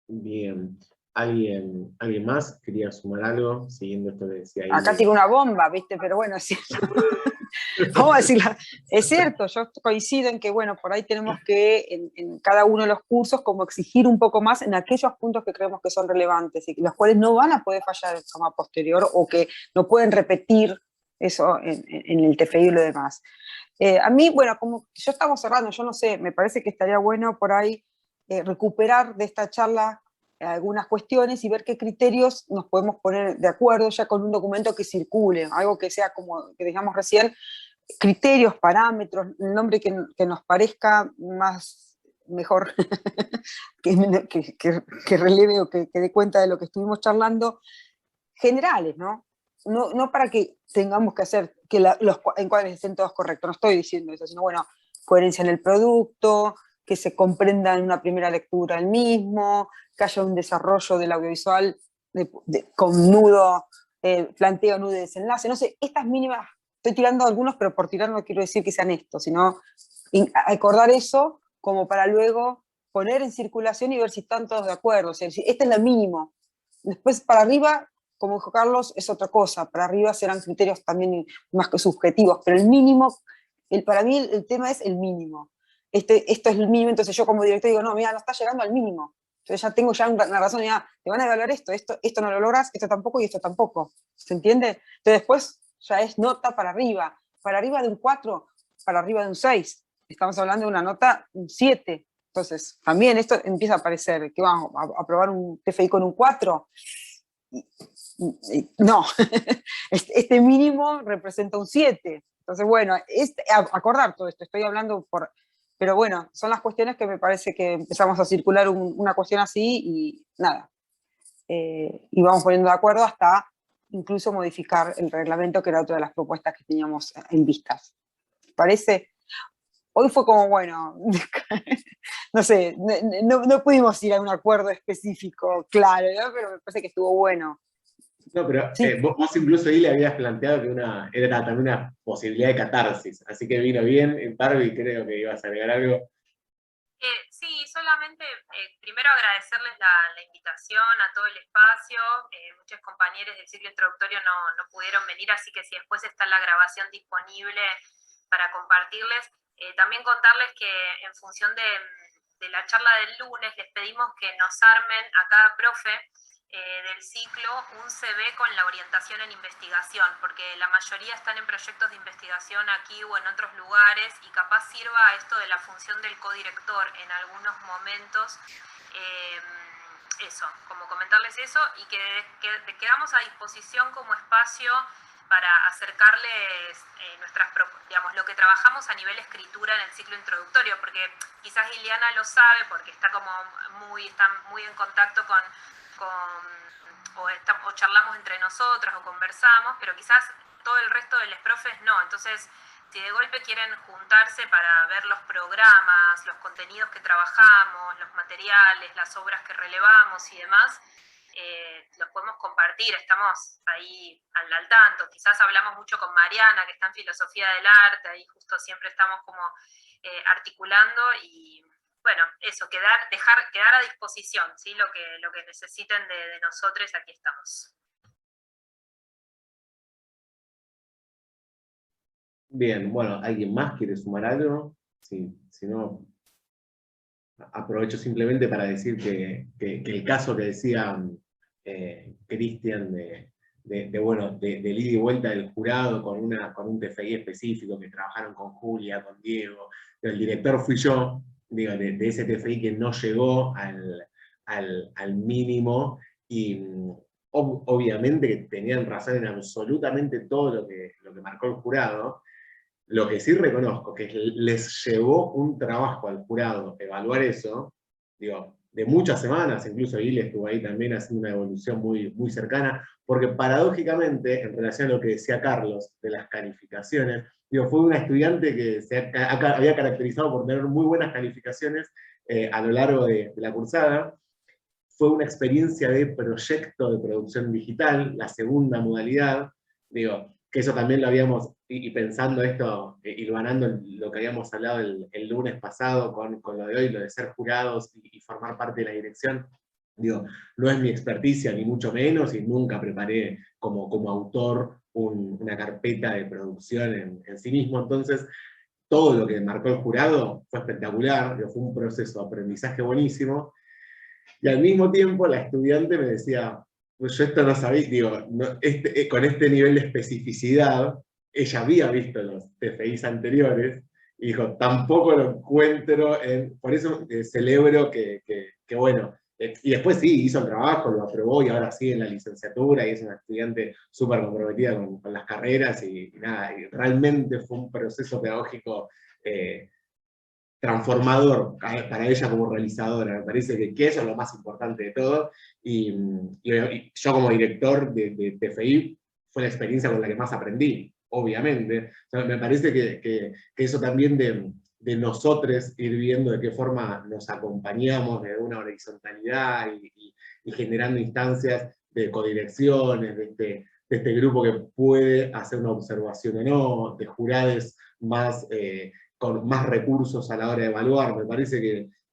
Bien. ¿Alguien más quería sumar algo? Siguiendo esto que decía ahí. Acá tiene una bomba, ¿viste? Pero bueno, sí. Vamos a decirla. Es cierto, yo coincido en que, bueno, por ahí tenemos que, en cada uno de los cursos, como exigir un poco más en aquellos puntos que creemos que son relevantes y los cuales no van a poder fallar de forma posterior o que no pueden repetir eso en el TFI y lo demás. A mí, bueno, como ya estamos cerrando, yo no sé, me parece que estaría bueno por ahí recuperar de esta charla algunas cuestiones y ver qué criterios nos podemos poner de acuerdo ya con un documento que circule, algo que sea como, que digamos recién, criterios, parámetros, el nombre que nos parezca mejor, que releve o que dé cuenta de lo que estuvimos charlando, generales, ¿no? No para que tengamos que hacer que los encuadres estén todos correctos, no estoy diciendo eso, sino bueno, coherencia en el producto, que se comprenda en una primera lectura el mismo, que haya un desarrollo del audiovisual con nudo, planteo, nudo y desenlace, no sé, estas mínimas, estoy tirando algunos, pero por tirar no quiero decir que sean estos, sino acordar eso como para luego poner en circulación y ver si están todos de acuerdo, o sea, este es lo mínimo. Después para arriba, como dijo Carlos, es otra cosa, para arriba serán criterios también más que subjetivos, pero el mínimo, para mí el tema es el mínimo. Esto es el mínimo, entonces yo como director digo, no, mira, no está llegando al mínimo. Entonces ya tengo ya una razón, ya, te van a evaluar esto no lo logras, esto tampoco y esto tampoco. ¿Se entiende? Entonces después ya es nota para arriba de un 4, para arriba de un 6. Estamos hablando de una nota, un 7. Entonces, también esto empieza a parecer que vamos a aprobar un TFI con un 4. No, este mínimo representa un 7. Entonces, bueno, acordar todo esto, estoy hablando por... Pero bueno, son las cuestiones que me parece que empezamos a circular una cuestión así y nada. Y vamos poniendo de acuerdo hasta incluso modificar el reglamento, que era otra de las propuestas que teníamos en vistas. ¿Parece? Hoy fue como, bueno, no sé, no pudimos ir a un acuerdo específico, claro, ¿no? Pero me parece que estuvo bueno. No, pero sí. vos incluso ahí le habías planteado que era también una posibilidad de catarsis, así que vino bien. Barbie, creo que ibas a agregar algo. solamente, primero agradecerles la invitación a todo el espacio. Muchos compañeros del ciclo introductorio no pudieron venir, así que si después está la grabación disponible para compartirles. También contarles que en función de la charla del lunes les pedimos que nos armen a cada profe del ciclo un CV con la orientación en investigación, porque la mayoría están en proyectos de investigación aquí o en otros lugares, y capaz sirva esto de la función del codirector en algunos momentos. Eso, como comentarles eso, y que quedamos a disposición como espacio para acercarles digamos, lo que trabajamos a nivel escritura en el ciclo introductorio, porque quizás Ileana lo sabe porque está muy en contacto o charlamos entre nosotras o conversamos, pero quizás todo el resto de los profes no. Entonces, si de golpe quieren juntarse para ver los programas, los contenidos que trabajamos, los materiales, las obras que relevamos y demás, los podemos compartir, estamos ahí al tanto. Quizás hablamos mucho con Mariana, que está en Filosofía del Arte, ahí justo siempre estamos como articulando, y bueno, eso, quedar a disposición, ¿sí? Lo que necesiten de nosotros, aquí estamos. Bien, bueno, ¿alguien más quiere sumar algo? Sí, si no, aprovecho simplemente para decir que el caso que decía Cristian de ida y vuelta del jurado con un TFI específico, que trabajaron con Julia, con Diego, el director fui yo, digo, de ese TFI que no llegó al mínimo, y obviamente que tenían razón en absolutamente todo lo que marcó el jurado. Lo que sí reconozco que les llevó un trabajo al jurado evaluar eso, digo, de muchas semanas, incluso Ile estuvo ahí también haciendo una evolución muy, muy cercana, porque paradójicamente, en relación a lo que decía Carlos de las calificaciones, digo, fue una estudiante que había caracterizado por tener muy buenas calificaciones a lo largo de la cursada. Fue una experiencia de proyecto de producción digital, la segunda modalidad, digo, que eso también lo habíamos, y pensando esto, hilvanando lo que habíamos hablado el lunes pasado con lo de hoy, lo de ser jurados y formar parte de la dirección, digo, no es mi experticia ni mucho menos, y nunca preparé como autor una carpeta de producción en sí mismo. Entonces, todo lo que marcó el jurado fue espectacular, digo, fue un proceso de aprendizaje buenísimo, y al mismo tiempo la estudiante me decía, pues yo esto no sabía, digo, con este nivel de especificidad, ella había visto los TFIs anteriores, y dijo, tampoco lo encuentro, por eso celebro que bueno, y después sí, hizo el trabajo, lo aprobó, y ahora sí en la licenciatura, y es una estudiante súper comprometida con las carreras, y nada, y realmente fue un proceso pedagógico transformador para ella como realizadora. Me parece que eso es lo más importante de todo, y yo como director de TFI fue la experiencia con la que más aprendí, obviamente. O sea, me parece que eso también de nosotros ir viendo de qué forma nos acompañamos de una horizontalidad y generando instancias de codirecciones, de este grupo que puede hacer una observación o no, de jurados más con más recursos a la hora de evaluar. Me parece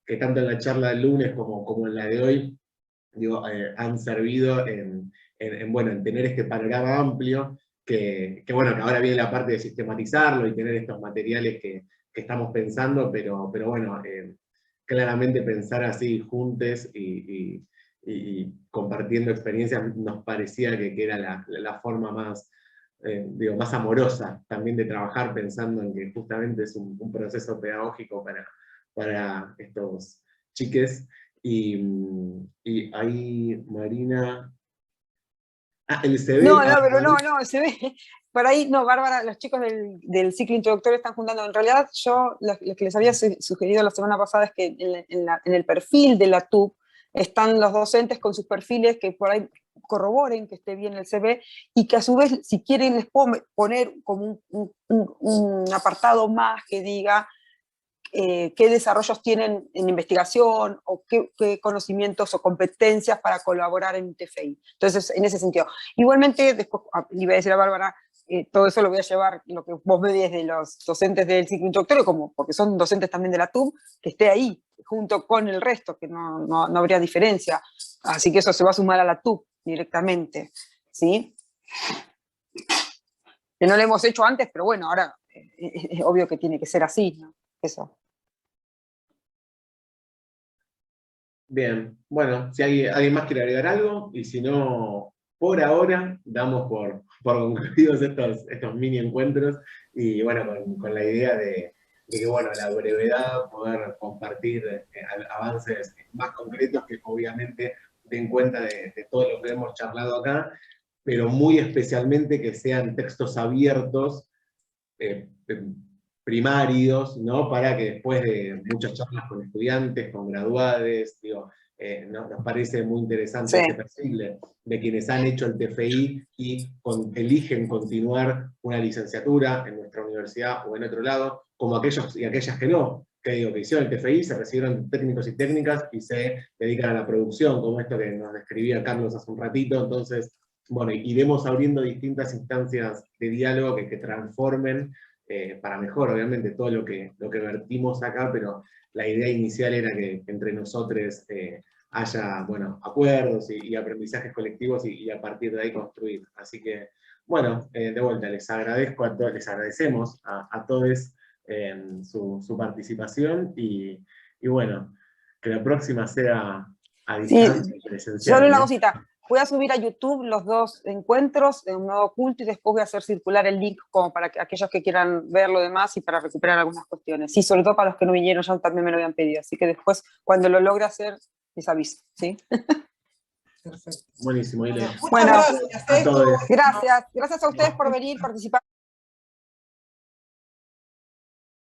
que tanto en la charla del lunes como en la de hoy, digo, han servido en tener este panorama amplio, que bueno, que ahora viene la parte de sistematizarlo y tener estos materiales que estamos pensando, pero bueno, claramente pensar así juntos y compartiendo experiencias nos parecía que era la forma más más amorosa también de trabajar, pensando en que justamente es un proceso pedagógico para estos chiques. Y ahí, Marina... el CV... No, pero no, se ve. Por ahí, no, Bárbara, los chicos del ciclo introductorio están juntando. En realidad, yo lo que les había sugerido la semana pasada es que en el perfil de la TUC están los docentes con sus perfiles que por ahí corroboren que esté bien el CV, y que a su vez, si quieren, les puedo poner como un apartado más que diga qué desarrollos tienen en investigación, o qué conocimientos o competencias para colaborar en TFI. Entonces, en ese sentido. Igualmente, después le iba a decir a Bárbara, todo eso lo voy a llevar, lo que vos veis de los docentes del ciclo introductorio, como, porque son docentes también de la TUB, que esté ahí, junto con el resto, que no habría diferencia. Así que eso se va a sumar a la TUB directamente, ¿sí? Que no lo hemos hecho antes, pero bueno, ahora es obvio que tiene que ser así, ¿no? Eso. Bien, bueno, si alguien más quiere agregar algo, y si no, por ahora, damos por concluidos estos mini encuentros, y bueno, con la idea de que, bueno, a la brevedad poder compartir avances más concretos que obviamente den cuenta de todo lo que hemos charlado acá, pero muy especialmente que sean textos abiertos, primarios, ¿no? Para que después de muchas charlas con estudiantes, con graduados, digo, nos parece muy interesante ese perfil de quienes han hecho el TFI y eligen continuar una licenciatura en nuestra universidad o en otro lado, como aquellos y aquellas que no, que digo, que hicieron el TFI, se recibieron técnicos y técnicas y se dedican a la producción, como esto que nos describía Carlos hace un ratito. Entonces, bueno, iremos abriendo distintas instancias de diálogo que transformen para mejor, obviamente, todo lo que vertimos acá, pero la idea inicial era que entre nosotros haya, bueno, acuerdos y aprendizajes colectivos y a partir de ahí construir. Así que, bueno, de vuelta, les agradezco a todos, les agradecemos a todos su participación y bueno, que la próxima sea a distancia y presencial. Solo una ¿no? cosita. Voy a subir a YouTube los dos encuentros de un nuevo culto y después voy a hacer circular el link como para que aquellos que quieran ver lo demás y para recuperar algunas cuestiones. Sí, sobre todo para los que no vinieron ya también me lo habían pedido. Así que después, cuando lo logre hacer, les aviso. ¿Sí? Perfecto. Buenísimo, Ile. Bueno, gracias. A todos. gracias. Gracias a ustedes por venir, participar.